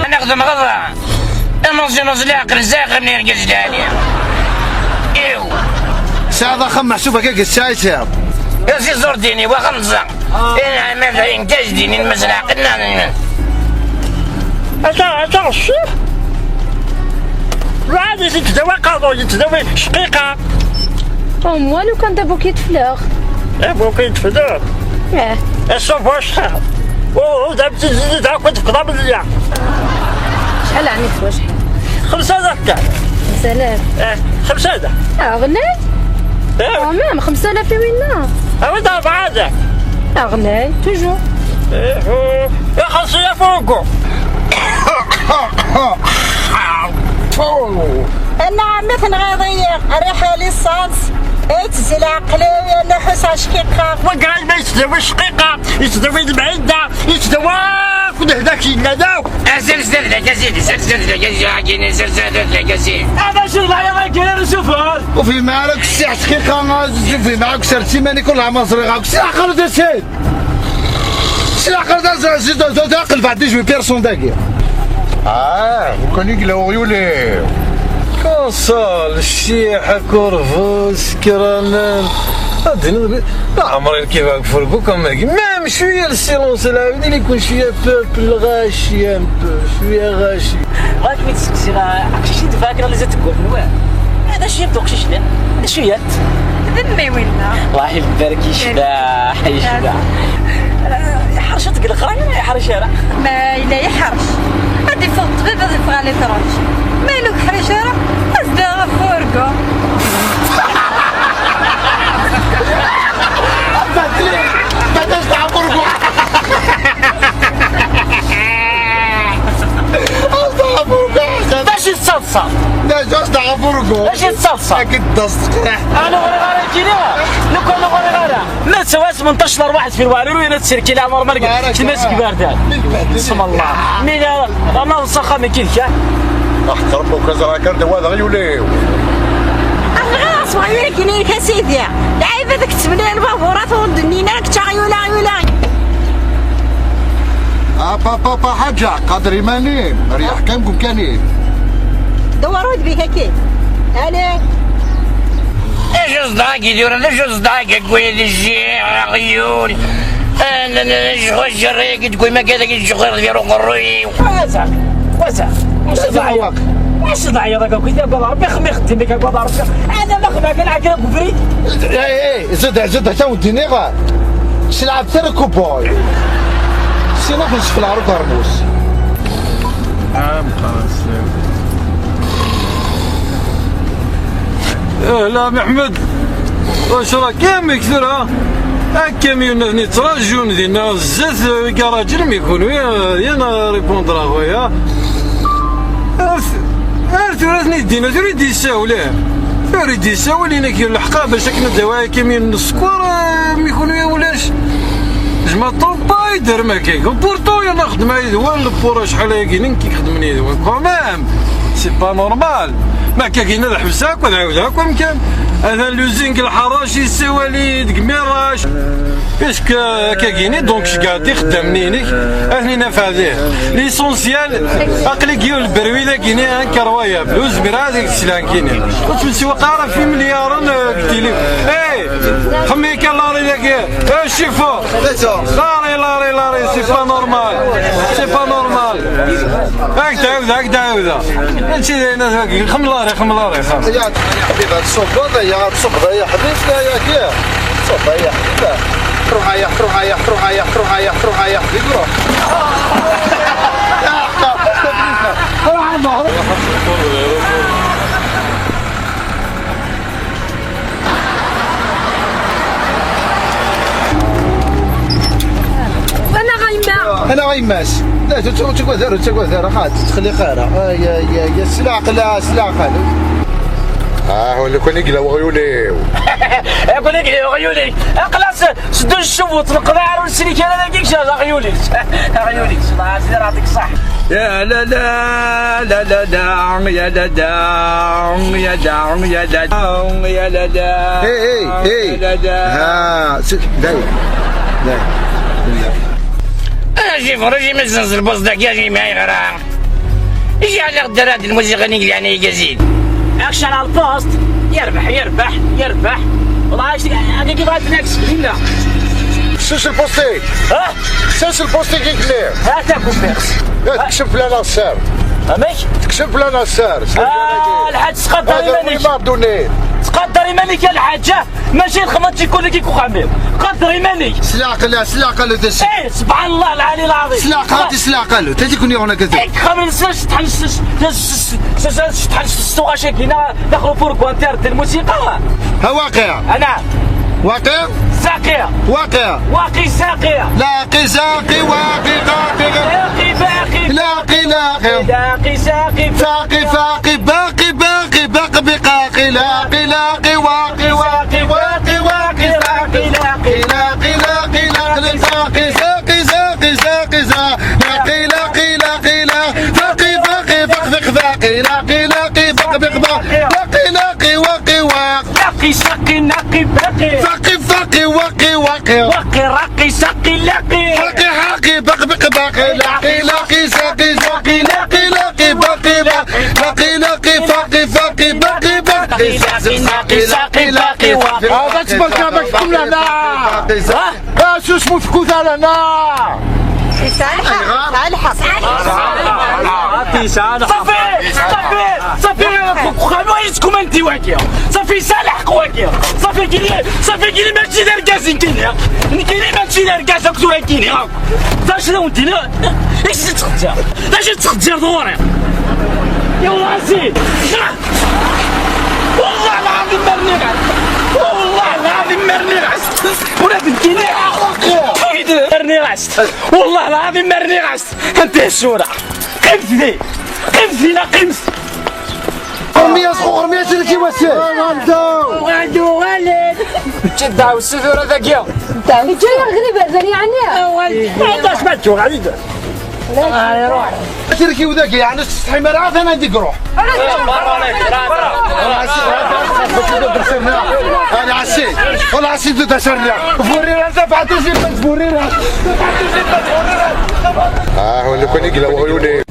[SPEAKER 2] نخدم غضا نزلاق رزاق من القزلانية ايو
[SPEAKER 1] ساعة خمع شوفك هيك الشاي ساعة
[SPEAKER 2] يا سي زرديني وخمسة انا ما فاين كاجديني المزلاق اتا الشيخ عادي يتداوى قاضو يتداوى شقيقة
[SPEAKER 4] moi لو كان دا بوكيت فلوغ
[SPEAKER 2] بوكيت فلوغ الصوف واش خاف دابا تزيد كنت في قضا مزيان
[SPEAKER 4] شحال عميت شحال
[SPEAKER 2] 5000 كاع
[SPEAKER 4] 5000
[SPEAKER 2] 5000
[SPEAKER 4] غنيت ميم 5000 وين
[SPEAKER 2] وين دابا عاد
[SPEAKER 4] غنيت توجور
[SPEAKER 9] يا خلصي يا فوقو.
[SPEAKER 5] انا عمتنا غاضية ريحة ليسانس تزل عقلي انا حسها شقيقة
[SPEAKER 9] وقال ما يتدوى شقيقة يتدوى المعدة يتدوى كل هذاك يناداو.
[SPEAKER 2] زلزل لك زيدي زلزل لك زيدي زلزل لك زيدي.
[SPEAKER 9] هذا شو الغاية غير كاين سفر.
[SPEAKER 1] وفي معك الساعة شقيقة في معك سرتي ماني كلها مصري سلاح قرد السيد سلاح قرد زيد تعقل بعد جو بيرسون داكيا وكان يقلعوا عيولي
[SPEAKER 9] كونسول الشيحة كورفوس كرانان لا عمري كيف فرقو كما مام شويه السيلونس العاودي اللي يكون شويه بوبل غاشي ان بو شويه غاشي.
[SPEAKER 2] غاك مي تسكسي عكشي تفاكر اللي زاد تقول نواه هذا شي يبدو قشيش ليه هذا شويه
[SPEAKER 5] ذمي ولا
[SPEAKER 2] الله يبارك يشبع يشبع حرشتك القرايه يا حرشه
[SPEAKER 5] ما إلا يحرش هادي فوق الطبيب هادي فوق على تراج مالك حرشة أصدقاء فورقو
[SPEAKER 1] بدأت تعبرقو
[SPEAKER 2] باش يتصلصل
[SPEAKER 1] لا جوز تعبرقو
[SPEAKER 2] باش يتصلصل
[SPEAKER 1] أكيد تصدق
[SPEAKER 2] انا غير كينا نكون غير ما تسوى 18 واحد في الوارير وين تسير كي العمر مرقد تمسك باردان بسم الله مين انا وسخه من كيلك
[SPEAKER 1] احترم لو كذا كرد هذا غيوليو
[SPEAKER 5] أنا صغيرة كيني كسيدي لعيبة ذاك تبني البابورات ودنينا كتغيولا عيولا
[SPEAKER 1] بابا حاجة قادر يمانين ريح كامكم كانين
[SPEAKER 5] دوروا بيك كي أنا
[SPEAKER 2] ايش صداق يدور ايش صداق قوي للجيع عيون انا نشغل جريك تقول ما كذا الشغل ديالو قروي واسع واش ضايع ذاك كي تبغى ربي خمي خدمك كبا ربي انا ما خدمك كنعكر بفريد
[SPEAKER 1] زد حتى وديني غير سلعب تركو بوي سينا في العروض هرموس
[SPEAKER 9] لا محمد واش راك كامل كثر ها الكاميون نتراجون دينا الزات كراجل ما يكونوا يا ريبوندرا خويا ثلاثني دينا تريد يساوليه يريد يساول لينا كي الحقا باش كنا دوايا كاميون السكور ما يكونوا يا ولاش جما طوبا يدير ما كاين بورتو يا نخدم هاي دوان البورا شحال كاينين كي يخدمني دوان كومام سي با نورمال ما كاين الحبس هاكا نعاودها كون كان هذا لوزينك الحراش يسوالي ديك ميراش باش كاينين دونك شكاعد يخدم نيك اهلنا فهذه ليسونسيال عقلي كيو البروي ذا كيني كروايه بلوز برا هذيك السلان كيني وتمشي وقاره في مليار قلت لي اي خمي كان لاري ذاك الشيفور لاري سي با نورمال سي با نورمال هاك تعاود انت انا خم لاري
[SPEAKER 1] يا حبيبي هاد الصوب هذا يا حبيبي يا كيف صوب يا حبيبي روح يا حبيبي روح انا غيماس لا تقول ذا خاطر تخلي خيره يا سلاق ولا كون يقلاو غيولي
[SPEAKER 2] يقول لك غيولي خلاص سدوا الشوط القناع والسلي كان هذاك شاف غيولي الله سيدي يعطيك الصح
[SPEAKER 9] يا لا لا لا لا لا يا لا لا يا لا يا لا يا لا لا
[SPEAKER 1] اي ها داير
[SPEAKER 2] رجي مزنز البوس داك يجي معايا غرام يجي على غدا هاد الموسيقى نقل يعني يزيد اكشن على البوست يربح والله كيف غادي ناكس لا
[SPEAKER 1] سيس البوستي سيس البوستي كي كلير
[SPEAKER 2] هاتا كومبيرس
[SPEAKER 1] تكشف لنا السار
[SPEAKER 2] اماك
[SPEAKER 1] تكشف لنا السار
[SPEAKER 2] الحاج تقدر يمانيك يا الحاجه ماشي الخمط يكون لك يكون خميم قدر يمانيك
[SPEAKER 1] سلاق له تسي
[SPEAKER 2] ايه سبحان الله العلي العظيم
[SPEAKER 1] سلاق له تجيكون يونا كذا
[SPEAKER 2] خمين تحل السوق شكلنا دخلوا فور كوانتير الموسيقى
[SPEAKER 1] واقع
[SPEAKER 2] انا
[SPEAKER 1] واقع
[SPEAKER 2] ساقية
[SPEAKER 1] واقع
[SPEAKER 2] واقي ساقية
[SPEAKER 1] لاقي ساقي واقي قاقي
[SPEAKER 2] لاقي باقي
[SPEAKER 1] لاقي لاقي
[SPEAKER 2] لاقي ساقي
[SPEAKER 1] فاقي فاقي باقي باقي باقي بقاقي لاقي لاقي واقي واقي واقي واقي لاقي لاقي لاقي لاقي لاقي ساقي ساقي ساقي ساقي لاقي لاقي لاقي لاقي فاقي فاقي فاقي فاقي لاقي لاقي باقي باقي لاقي لاقي واقي واقي
[SPEAKER 2] لاقي ساقي ناقي باقي
[SPEAKER 1] فاقي فاقي واقي واقي
[SPEAKER 2] واقي راقي ساقي لاقي
[SPEAKER 1] حقي حقي باقي باقي باقي لاقي لاقي ساقي ساقي لاقي لاقي باقي باقي لاقي فاقي فاقي باقي باقي
[SPEAKER 2] ساقي ساقي لاقي
[SPEAKER 1] هذا تبارك الله تكون لنا شو اسمه تكون لنا
[SPEAKER 2] صافي خلوا يسكم انت واكيا صافي سالح واكيا صافي كيلي ماشي دار كازين كاين ماشي دار كازا كثر كاين شنو انت ايش تخدم اش تخدم دوري يا والله زيد والله العظيم مرني والله العظيم مرني غشت ولا بنتيني مرني غشت والله العظيم مرني غشت انت الشورى قمت
[SPEAKER 1] رمية صغور رمية اللي كيواسل
[SPEAKER 5] وعندو والد
[SPEAKER 2] تدعو السفيرة ذاكية
[SPEAKER 4] جاي غريبة زري عني
[SPEAKER 2] انت سمعتو غادي
[SPEAKER 1] تركي وذاك يعني تستحي مرات انا نديك روح انا عسيت والله عسيت تسرع فوري راسها فاتو زي فوري راسها
[SPEAKER 10] هو اللي كان يقلع وعيوني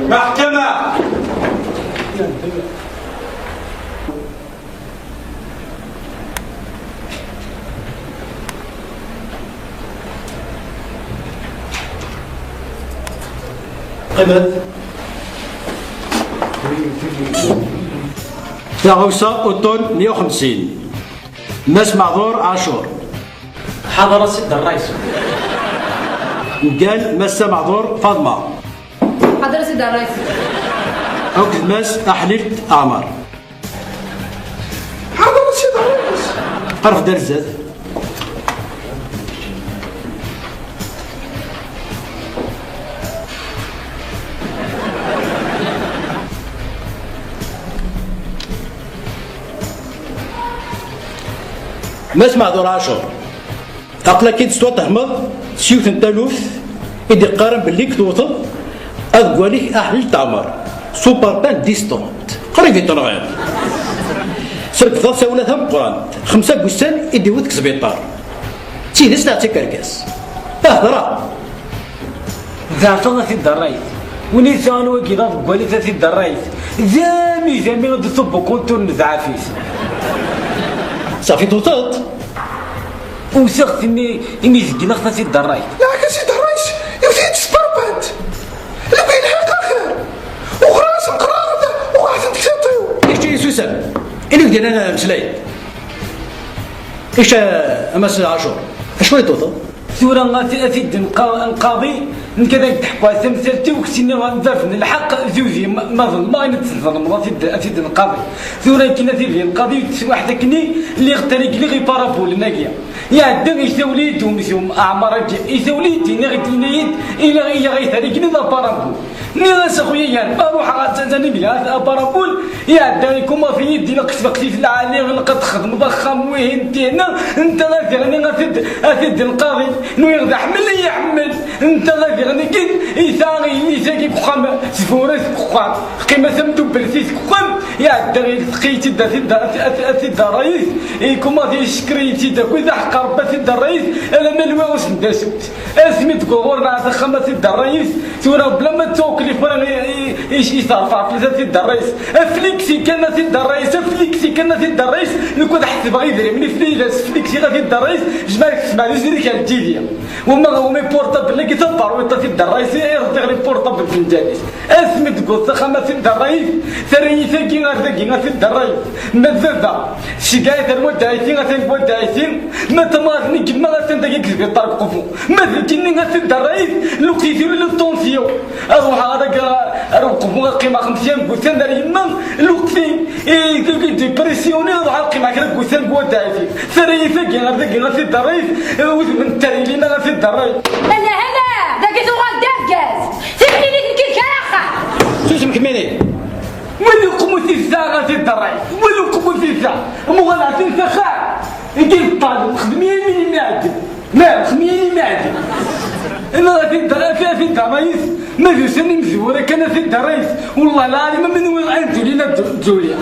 [SPEAKER 9] محكمة
[SPEAKER 11] قيمة داغوسا أوتون 150 ماس معذور عاشور
[SPEAKER 2] حضر سيد الرئيس
[SPEAKER 11] قال ماسة معذور فاطمة
[SPEAKER 4] حضر سيد الرئيس
[SPEAKER 11] أوكد ماس أحليل أعمار
[SPEAKER 1] حضر سيد الرئيس
[SPEAKER 11] قرف درزات ماس معذور عاشور أقلك كي تستوى تحمض سيوت التالوث إدي قارن باللي كتوثل أذقواليك أحلل تعمر سوبر بان ديستونت قريب يتنغير سرق ضغط ساونا ثم قران 5 بستان إدي ودك سبيطار تيدس نعطي كركاس أهضرا
[SPEAKER 2] زعتنا في الدرايت وني ثاني وكذا بقولي في الدرايت زامي غادي تصب كونتور نزعافيس
[SPEAKER 11] صافي توطات
[SPEAKER 2] وسخت اني زكينا خاصي الدرايت
[SPEAKER 1] لا كاسي درايس يوثي تسبربنت اللي بين حق اخر وخلاص نقرا وقعت نتكتو
[SPEAKER 11] ايش جاي سوسن اللي بدينا انا مسلاي ايش امس عاشور شوي توطا
[SPEAKER 2] ثورة غاتي نقاضي نكذا تحكوا تمثلتي وكسيني غندافن الحق زوجي ما ظن ما نتظلم غاتي نقاضي ثورة كنا في نقاضي واحد كني اللي اغترق لي غي بارابول ناقيه يا دغ يسوليد ومسيوم اعمار يسوليد نغتنيد الى غيثرق لي بارابول ناس خويا يعني اروح غاتزاني بها بارابول يا دايكم في يدي نقصي في العالي غنقد تخدم ضخم وين دينا انت غادي غادي القاضي نو يغدا حمل يحمل انت غادي غنكين يثاني يساقي كخام سفورس كخام قيمه ثمتو برسيس كخام يا دغي لقيتي داتي الرئيس كوما دي شكريتي داك اذا حق رباتي الرئيس انا مالوا واش نداسوت اسمي تقولنا هذا خمسي الرئيس تورا بلا ما توكلي فرا ايش يصرف في ذاتي الرئيس فليكسي كان ذاتي الرئيس فليكسي كان ذاتي الرئيس نكون حتى بغا يدري مني فليكسي غادي الرئيس جمالك تسمع لي زيري كان تيديا وما بورطابل اللي كيتبر ويطفي الرئيس يرضي غير بورطابل في الجالس اسمي تقول خمسي الرئيس ثري ثقي غادي غادي الرئيس مذبه شكايه المدعيين غادي المدعيين ما تمارني كما غادي كيف طارق قفو ما كيني غادي الرئيس لو كيديروا لي طونسيون اروح هذاك قفو قيمه 50 بوثان دار يما لو كي ديبرسيوني روح القيمه كذا بوثان مدعيين ثري ثقي غادي الرئيس من تريلينا غادي الرئيس
[SPEAKER 4] هلا داك غادي كاز سيبني لك الكراخه
[SPEAKER 11] شو اسمك ميني
[SPEAKER 2] ولو قمتي الزاغة الدراي ولو قمتي الزاغة مغلاتي الفخار يجي الطالب خدميني معدل ما خدميني معدل انا في الدرايس ما جوسني مزورة كان في الدرايس والله العظيم من وين انتو لينا جوليا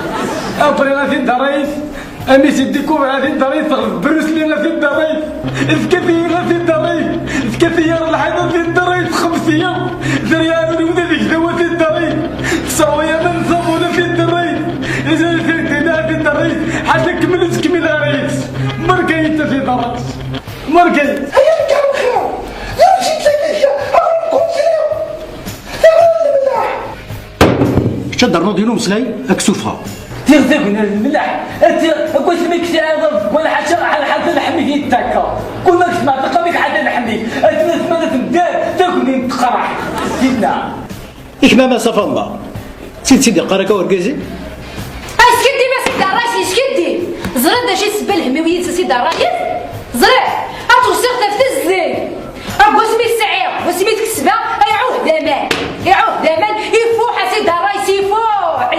[SPEAKER 2] ابري في الدرايس امي سيديكو هذه الدرايس بروس لينا في الدرايس الكثير في الدرايس الكثير الحياة في الدرايس 5 ايام دريان ودا ذيك دوا في الدرايس تصاويا من صابونا في الدرايس اذا سيدنا في الدرايس حتى كمل الرئيس مركيت في الدرايس مركيت
[SPEAKER 1] هيا كانوا خير لا جيت لك اقول سلام
[SPEAKER 11] شدر نوضينو مسلاي اكسوفها
[SPEAKER 2] تغزقنا الملح قلت لك شاغب ولا حتى الحمي يتاكا كنا نسمع تقابيك حتى الحمي اسمع تبدا تاكل تقرح سيدنا
[SPEAKER 11] إكما ما صفى الله سيدي قاركا ورقازي
[SPEAKER 4] اسكدي ما سيدي الرايس اسكدي زرد داشي سبا الهموية سيدي الرايس زرد اتوصيغ تفتز الزين واسمي السعير واسمي تكسبها يعوه دامان يفوح سيدي الرايس يفوح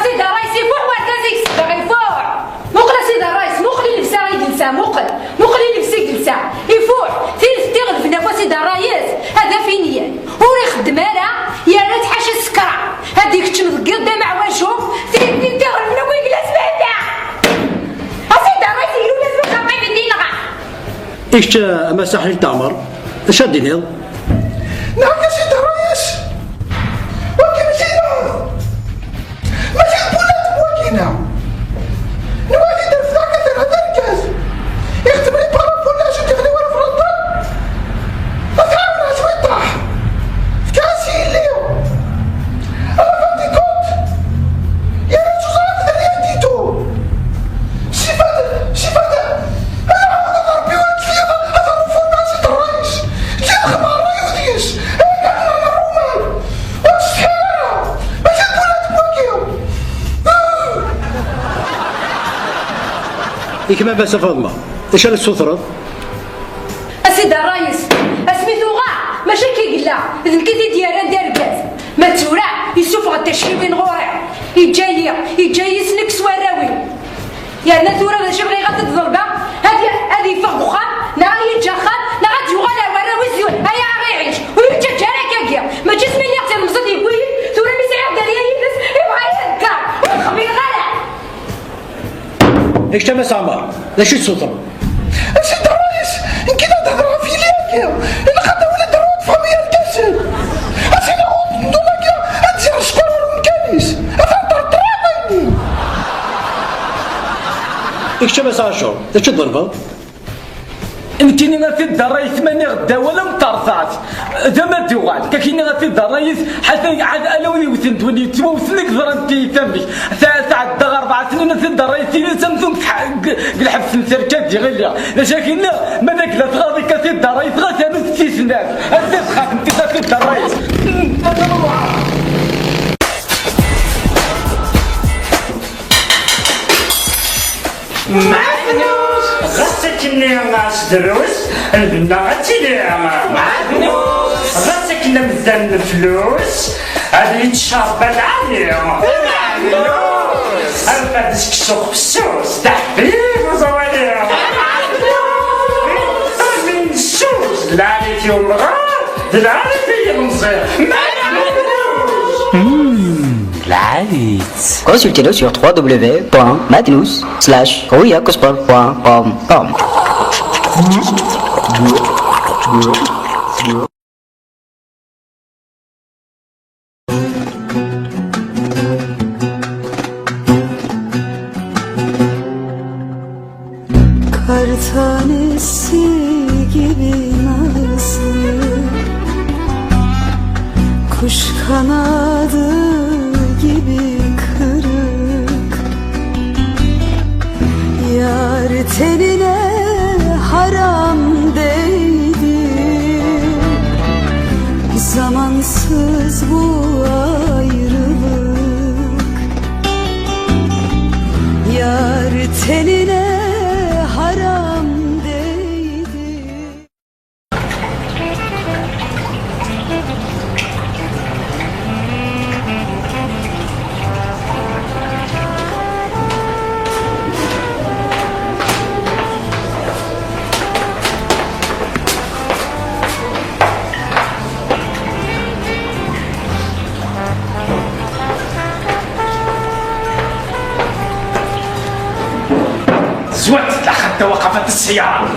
[SPEAKER 4] سيدي الرايس يفوح وركازي يكسبها يفوح مقل سيدي الرايس مقل لبسا غيجلسا مقل لبسا جلسا يفوح تغلف نفوا سيدي الرايس هذا فينيا وري خدم انا يا ريت حاشا السكرة هذيك تشمد قدام عواشهم تغلف نفوا يجلس بعدا سيدي الرايس يقولوا لازم خاطي في الدين غا
[SPEAKER 11] ايش اما ساحل تعمر اش هادي نيض
[SPEAKER 1] نعم يا سيدي الرئيس ولكن سيدي ماشي البولات بواكينا نبغي ندير في ذاك هذا الكاس يخدم لي بارابول عشان تغني ورا في الرطب وتعاون شوي طاح في كاسي اليوم انا فهمتي كنت يا ريت صافي اللي اديتو شفات انا عاود ربي ولد فيا هذا فوق سيدي الرئيس جا الخبر ما يوديش كان الرومان والسحيره ماشي البولات بواكيو
[SPEAKER 11] إكما ما صفى الله ايش هاد السطرة
[SPEAKER 4] سيدي الرئيس اسميتو غا ماشي كيقلا ذنكيتي ديال داركاز ما تورع يسوفغ التشريبين غورع يجاي سنكس وراوي يعني تورا شي بغي غتضربها هذه فوق خام نهار يجا خام
[SPEAKER 11] ايش تم سامر؟ لا شو تصوتر؟
[SPEAKER 1] سيد الرئيس إن كده تهضرها في ليك إلا قد ولد الرواد فمية الكسر أسينا غوط ندولك يا أنزل الشكر والمكانيس أفضل ترابيني
[SPEAKER 11] ايش تم ساشو؟ لا شو تضربه؟
[SPEAKER 2] يمكن في الدرايس ماني غدا ولا مطرطات زعما دوغات كاين في الدرايس حتى عاد الوني وثندوني توصلك ضربتي تمش ساعه دغ 4 سنين في الدرايس سامسونج الحبس الشركات دي غير لكن ما داك لا تغاضي في الدرايس غاتانو استثناء انت تخاف انت في الدرايس غسكني ناس دروس البنا غتيلي معدنوس غسكنا مزال الفلوس هذه يتشرب العالي معدنوس الفادس كسوق بسوس تحبيب وزوالي من السوس العالي فيهم الغار العالي فيهم الصير
[SPEAKER 12] Consultez-le sur www.madnous/rouillacosport.com.
[SPEAKER 13] Kar tanesi gibi nazlı, kuş kanadı gibi kırık, yar teline haram değdi, zamansız bu ayrılık, yar teline haram değdi.
[SPEAKER 2] زوات لحتى وقفت السيارة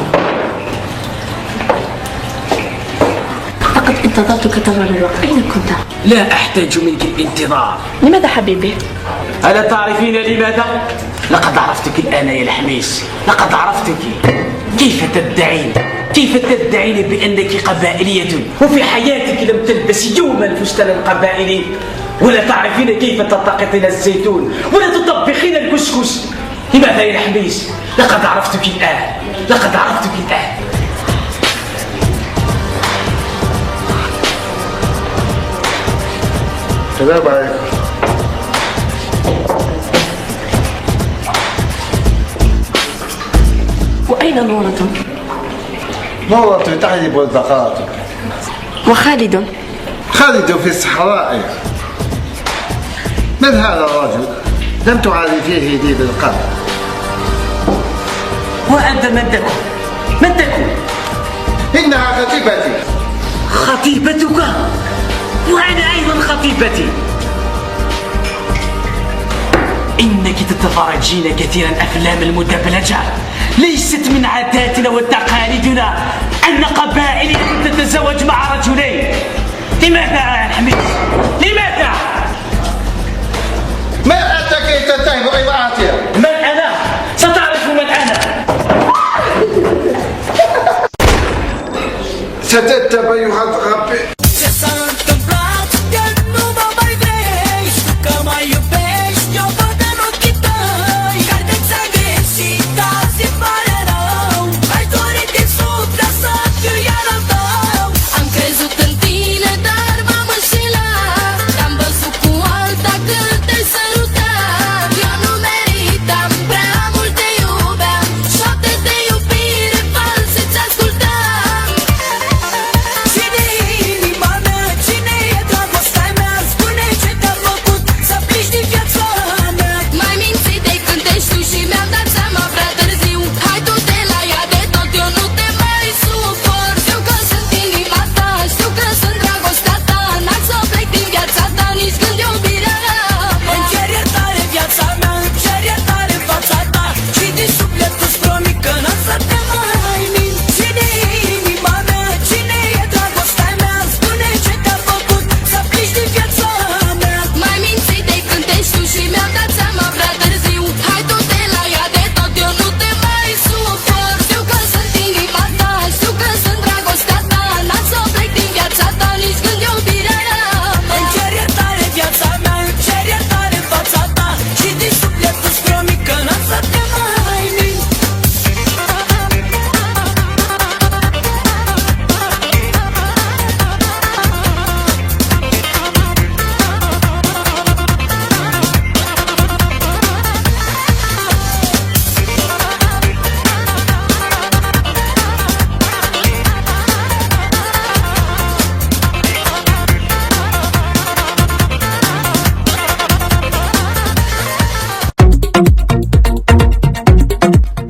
[SPEAKER 4] لقد انتظرتك طوال الوقت، أين كنت؟
[SPEAKER 2] لا أحتاج منك الانتظار.
[SPEAKER 4] لماذا حبيبي؟
[SPEAKER 2] ألا تعرفين لماذا؟ لقد عرفتك الآن يا الحميس، لقد عرفتك. كيف تدعين بأنك قبائلية وفي حياتك لم تلبسي يوما الفستان القبائلي، ولا تعرفين كيف تلتقطين الزيتون ولا تطبخين الكسكس؟ لماذا يا الحميس؟ لقد عرفتك الآن.
[SPEAKER 1] السلام عليكم.
[SPEAKER 4] وأين نورة؟
[SPEAKER 1] نورة تحجب الزقاط.
[SPEAKER 4] وخالد؟
[SPEAKER 1] خالد في الصحراء. من هذا الرجل؟ لم تعرفيه لي بالقلب.
[SPEAKER 2] وأنت من تكون؟
[SPEAKER 1] إنها خطيبتي.
[SPEAKER 2] خطيبتك؟ وأنا أيضا خطيبتي. إنك تتفرجين كثيرا أفلام المدبلجة. ليست من عاداتنا وتقاليدنا أن قبائل تتزوج مع رجلين. لماذا يا الحميد؟ لماذا؟
[SPEAKER 1] ما أتاك تتهم امرأتي؟
[SPEAKER 2] من أنا؟ ستعرف من أنا.
[SPEAKER 1] ستتبع الغبي.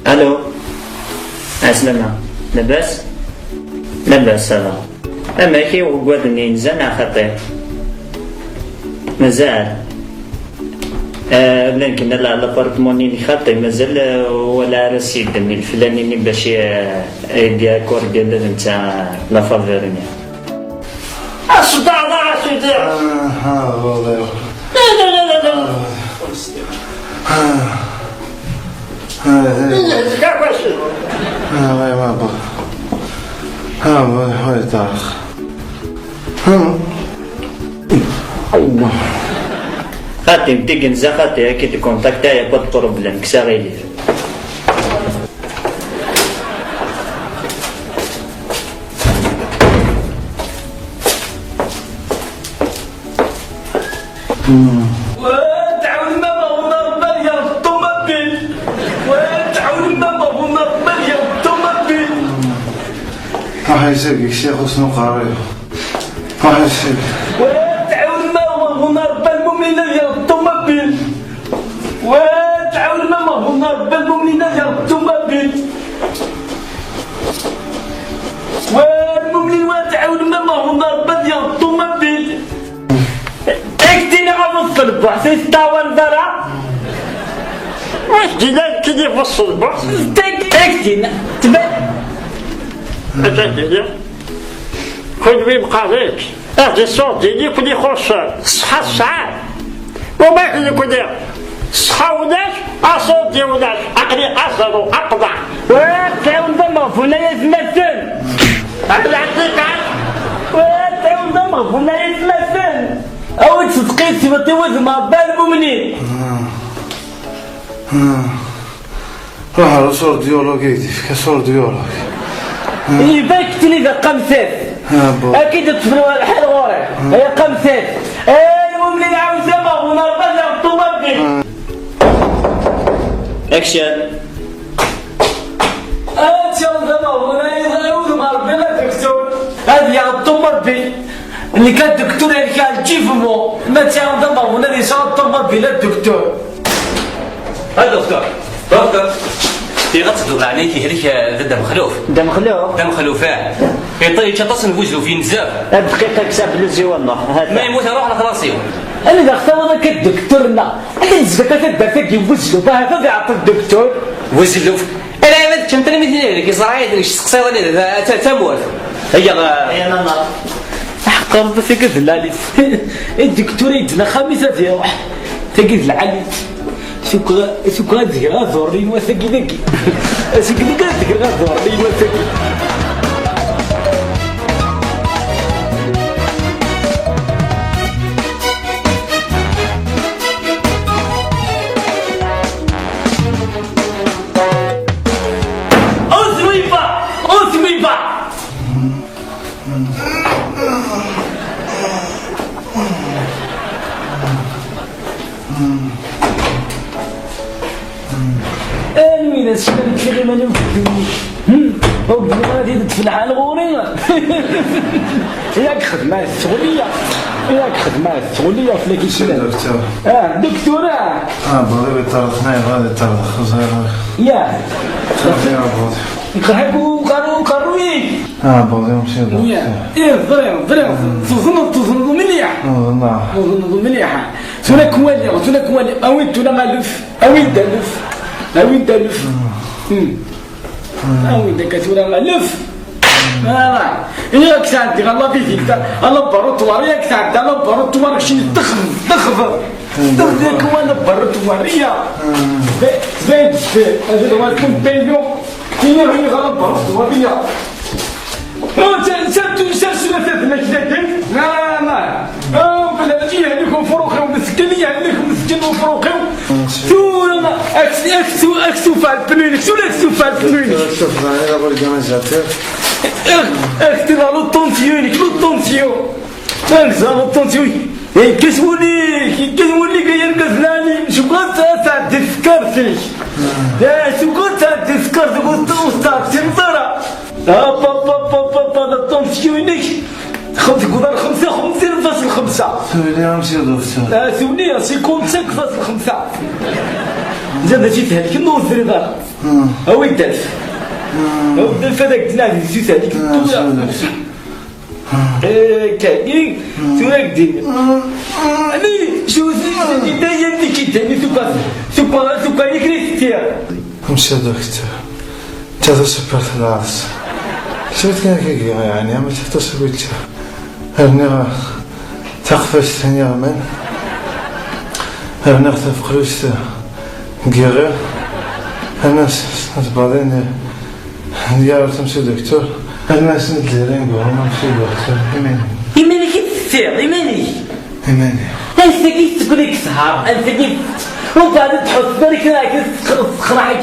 [SPEAKER 12] الو عسلامة لاباس؟ لاباس صافا. اما كي وقعدني نزل خطير مازال بلا كنا لابارتمون اللي خاطي مازال ولا رصيد من الفلاني باش يدير كور ديال نتاع لا فافيرني الصداع ضاع الصداع لا لا لا لا خاطي بديك نزا خاطي كي تكونتاكتا يا با بروبليم كسا غير
[SPEAKER 6] وتعاون ماما ونربل يا الطوموبيل وتعاون ماما ونربل يا الطوموبيل
[SPEAKER 1] راح يسقيك شيخ وسنو قاري راح يسقيك
[SPEAKER 6] وتعاون ماما ونربل مؤمنة يا الطوموبيل وتعاون ماما ونربل مؤمنة يا الطوموبيل والمؤمنين وتعاون ماما ونربل يا الطوموبيل اكتيني غنص البحث يستاوى برا واش جينا كي يفص البحث اكتيني تبان كل بيبقى ليك اهدي الصوت ديالي كل يخص الصحة الساعة وما يكون الصحة وناش الصوت ديال وناش عقلي أصل وأقطع وتعاون دمه فينا يتمثل عقلي عطيك وتعاون دمه فينا يتمثل أو تصدقي سيبطي وزمة بالمؤمنين
[SPEAKER 1] روح على صور ديالوج يديك كصور ديالوج
[SPEAKER 6] يبان كتني ذا قمسات أكيد تفنوا الحال غوري هي قمسات المؤمنين عاوز زمه ونربط يا الطوموبيل
[SPEAKER 12] اكشن
[SPEAKER 6] أتشاو زمه ونعاود مربلا دكتور هذه يا الطوموبيل اللي كان دكتور اللي كان جيفمو ما تشاو زمه ونادي شاو الطوموبيل الدكتور
[SPEAKER 8] هذا دكتور في غتدور عليك هذيك دم خلوف دم خلوفان يطيش تصن وجهه في نزاف
[SPEAKER 6] الدقيقه كسب لزي والله
[SPEAKER 8] ما يموت روح لخلاصيو
[SPEAKER 6] انا اذا اختار لك الدكتورنا اللي نزلك تدفك يوزلو فهذا يعطي الدكتور
[SPEAKER 8] وزلو انا ما كنت مثل لك صراحه ايش تقصير تموت هي
[SPEAKER 6] انا حقا فيك العلي الدكتور يدنا خميسه تروح تجي العلي سكر هذه ذوري وثقي ذقي سكر هذه ذوري وثقي وين الشباب كذا ما نفهمني وقبل غادي تفلح على الغوريه ياك خدمه الثغليه ياك خدمه الثغليه في لاكي شنو دكتوره
[SPEAKER 1] بغي يطرقني غادي يطرق
[SPEAKER 6] يا يقرحكوا قروي
[SPEAKER 1] بغي نمشي
[SPEAKER 6] فريم تظنوا مليح تظنوا مليح تونا كوالي اوين تونا مالف اوين دلف
[SPEAKER 2] وإذا كتورا مالف ياك تعدي غلا بيديك انا بروطوار ياك تعدي انا بروطوار شي تخضر داك هو انا بروطوار يا زين هذا ما تكون بينو هي غلا بروطوار يا سبتو ثلاثة مجدين ما بلا جي عليكم فروخي ومسكين عليكم مسكين وفروخي تونا اكسو فالبنين شو اكسو فالبنين
[SPEAKER 1] شوف انا بقول جماعه
[SPEAKER 2] اختي لو طونسيون لو طونسيون كتولي كيركزلاني شو قلت تذكرتي شو قلت تذكرت قلت وسط تنظر لا طونسيونيك خمس قدر 55.5
[SPEAKER 1] سولي امشي دكتور
[SPEAKER 2] سولي سي كون 5.5 زاد جيت هذيك النور في دار هو يدات هو فداك تنادي زيت هذيك الدوله كاين توراك دير اني شو انت يديك تاني سوكا يكريستيا
[SPEAKER 1] امشي دكتور انت سوبر خلاص شفت كان يعني ما تحتاج قلت هرنا تقفش ثانية من هرنا تفقلوش غير أنا بعدين ديار تمشي دكتور أنا سنت ليرين قول ما مشي دكتور
[SPEAKER 2] إيماني كيف تصير إيماني أنت كيف تقول لك سهر أنت كيف وبعد تحط بالك راك تقرعي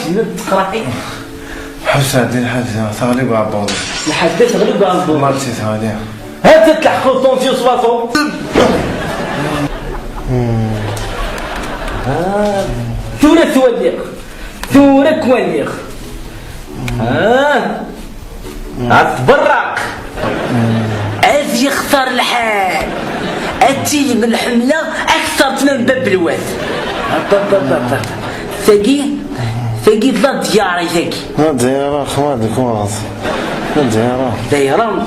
[SPEAKER 2] تقرعي
[SPEAKER 1] حس عندي الحادثة تغلب عباضي
[SPEAKER 2] الحادثة تغلب عباضي
[SPEAKER 1] مرتي ثانية
[SPEAKER 2] هات تلحقوا طونسيون صباطو ثورة كواليق عتبرق أز يختار الحال أتي من الحملة أكثر من باب الواد ثقي لا دياري ثقي
[SPEAKER 1] ديارة خوادك واضح
[SPEAKER 2] ديارة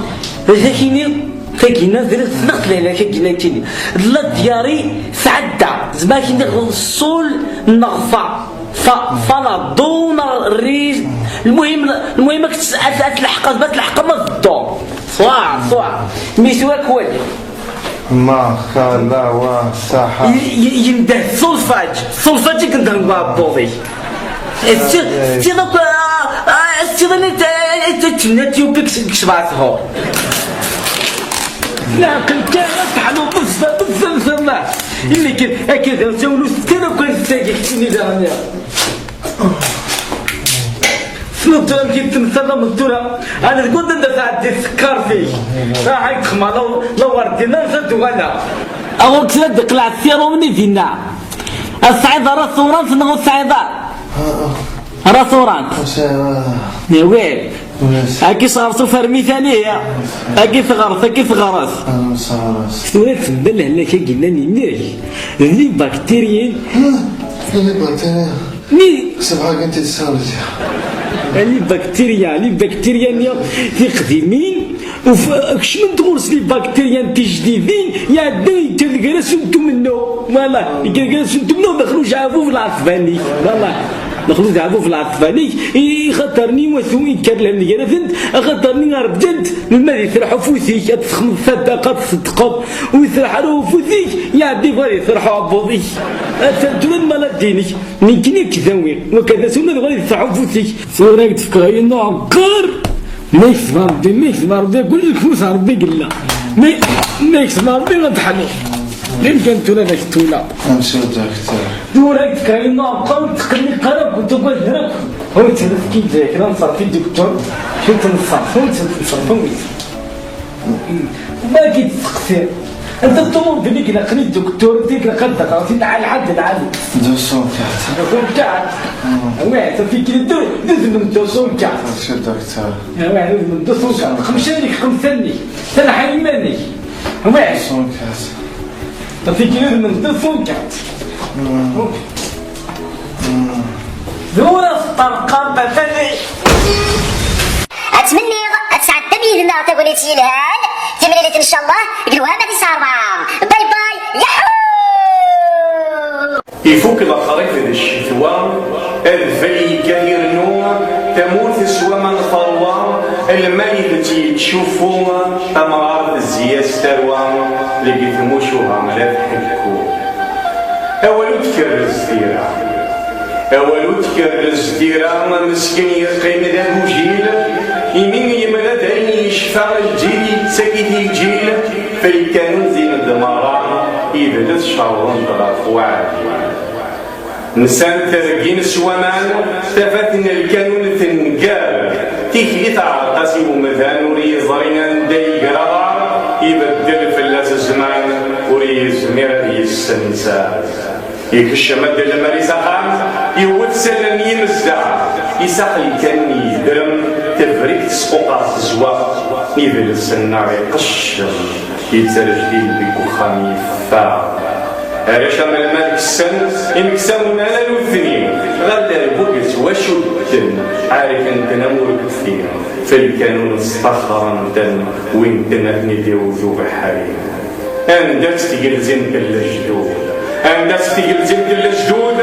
[SPEAKER 2] كاينه درت نقط ليلة كاينه لا دياري سعدة زعما كاين الصول نغفى فنضو الريش المهم تلحق ما الضو صواع ميسواك والي
[SPEAKER 1] ما خلا وساحة
[SPEAKER 2] ينده السلفاج كندهن بابوضي تتمنى بك شبع ثهور لا كنت تحلو بزاف ما اللي كان هكذا زولو ستين وكان ساقي حسيني داغني سنوتو كيف تنسى مدورة انا تقول انت تعدي سكر فيه راح يتخمى لو وردينا نزلتو انا اول كسرت قلع السيارة مني فينا الصعيدة راسورانت نغو الصعيدة راسورانت يا ويل هاكي صغرتو فرمي ثانية هاكي ثغرت سورة تنبله لك قلنا نيناش لي بكتيريين
[SPEAKER 1] سبعة كنت تسالج
[SPEAKER 2] لي بكتيريا في قديمين وفاكش من تغرس لي بكتيريا جديدين يعدي تلقى انتو منو والله يلقى انتو منو دخلوا عافوا في العصباني والله دخلوا عافوا في العصباني خاطرني وثوي كان لهم جرفنت خاطرني رجلت لما يسرحوا فوسيك تسخن الصدقه تصدقوا ويسرحوا فوسيك يعدي غير يسرحوا عبوضي تدرون ما دينك من كني كذاوي وكذا سنه غير يسرحوا فوسيك صورك تفكر انه عقار ميكس مرضي كل الفلوس ربي قلنا ميكس مرضي غتحلو لين كانت ولا ذاك التولا
[SPEAKER 1] امشي دكتور
[SPEAKER 2] دورك كاينه عقار تقلي قرب كنت تقول هرب هو تلف كي ذاك نصر في الدكتور شو تنصر ما كي تسقسي انت الطموح ديك لقني الدكتور ديك لقد قراتي على حد العالي
[SPEAKER 1] دوسون
[SPEAKER 2] كاع واه في كي دوز من دوسون كاع
[SPEAKER 1] شو دكتور
[SPEAKER 2] واه دوز من دوسون كاع خمساني سنه حيماني واه
[SPEAKER 1] دوسون كاع
[SPEAKER 2] في كي دوز من دوسون كاع دورة الطرقان بثاني
[SPEAKER 14] اتمنى تسعد باذن الله تقولي تيلهان تمريلة ان شاء الله قلوها ما تساربا باي يحو
[SPEAKER 15] يفوك الخريف الشتوى الفلي كثير النور تموت السوامة لما تشوفوا أمراض الزياس تروى لقيت موشوها ملا تحكو أولو تكرز ديرا أولو تكرز ديرا مسكين يقيم ذا بوجيل يمين يملا داين يشفى الجيل ساكت الجيل فيكانوا زين الدمارة إذا تشعرون طرف وعد نسان ترقين سوامان تفتن الكانون تنقال تيكلي تعرقاسي ومذان وري زرينا نداي قرار يبدل فلاس الزمان وري زمير يسنسا يكشمد المريسا خام يوتسلن يمزدع يساقي كان يدرم تفريك تسقوقا الزواق يذل السنار يقشر يترجديل بكوخام يفاق هرشا من الملك السن يمكسون على الوثنين غدا البوكس وشدن عارف انت نمور كثير فالكانون استخرا دن وين تنفني ديوزو بحريم اندات تجلزين كل جدود اندات تجلزين كل جدود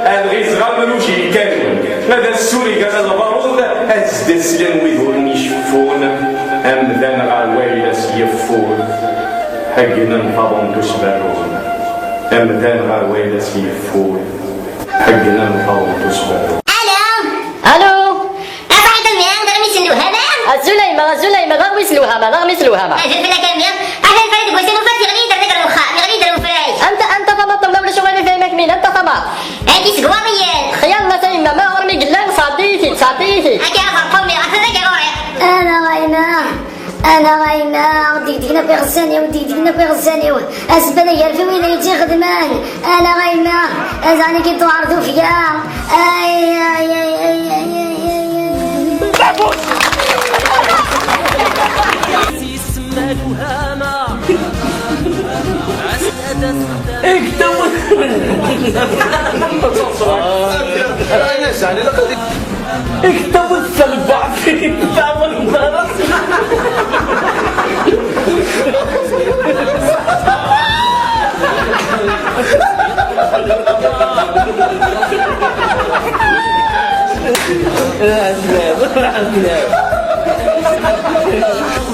[SPEAKER 15] الغيز غاملوش يكانون هذا السوري قال البارود ازد سلم ويذون يشفون امذان غاويلس يفون حقنا نفضون تسبرون أمدان غاويلة سيفول حقنا نفضل تصبر.
[SPEAKER 14] ألو أصحيت المياه غير مثلوها ما؟
[SPEAKER 7] الزليمة غير مثلوها ما
[SPEAKER 14] أجل فلا كامية أهل فريد قوسين وفات يغني يدردك الوخاء يغني يدرو فراي
[SPEAKER 7] أنت فما طلب ولا شغل فهمك مين أنت فما
[SPEAKER 14] هادي سقوامية
[SPEAKER 7] خيالنا سيما ما أرمي قلان صاديتي
[SPEAKER 14] أكي أفر قومي أخذك يا روعي أنا غاينا ودينا بغزاني أسبنا يرفي وين يجي خدمان أنا غاينا أزاني كنتو عرضو فيا
[SPEAKER 2] اكتبوا السلبع في الدعوة المبارك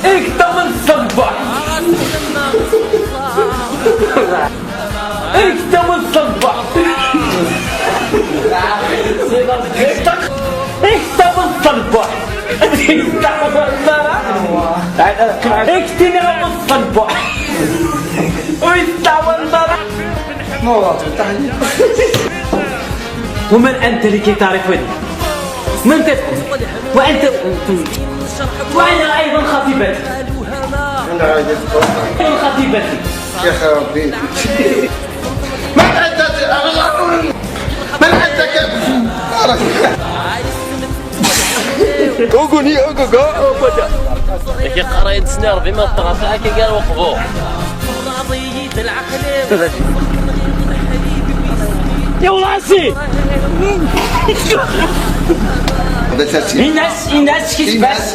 [SPEAKER 2] اكتبوا السلبع اكتبوا السلبع اكتبوا الصلبة اكتنوا الصلبة ويستعوى النار ومن أنت لكي تعرفني؟ من تفهم؟ وأنا أيضا خطيبتي
[SPEAKER 1] يا خرابي من عندك
[SPEAKER 16] اوغوني كي قرايد سنير بما طرفها كي قال وقفوا
[SPEAKER 2] يا ولاسي إناس كيف بس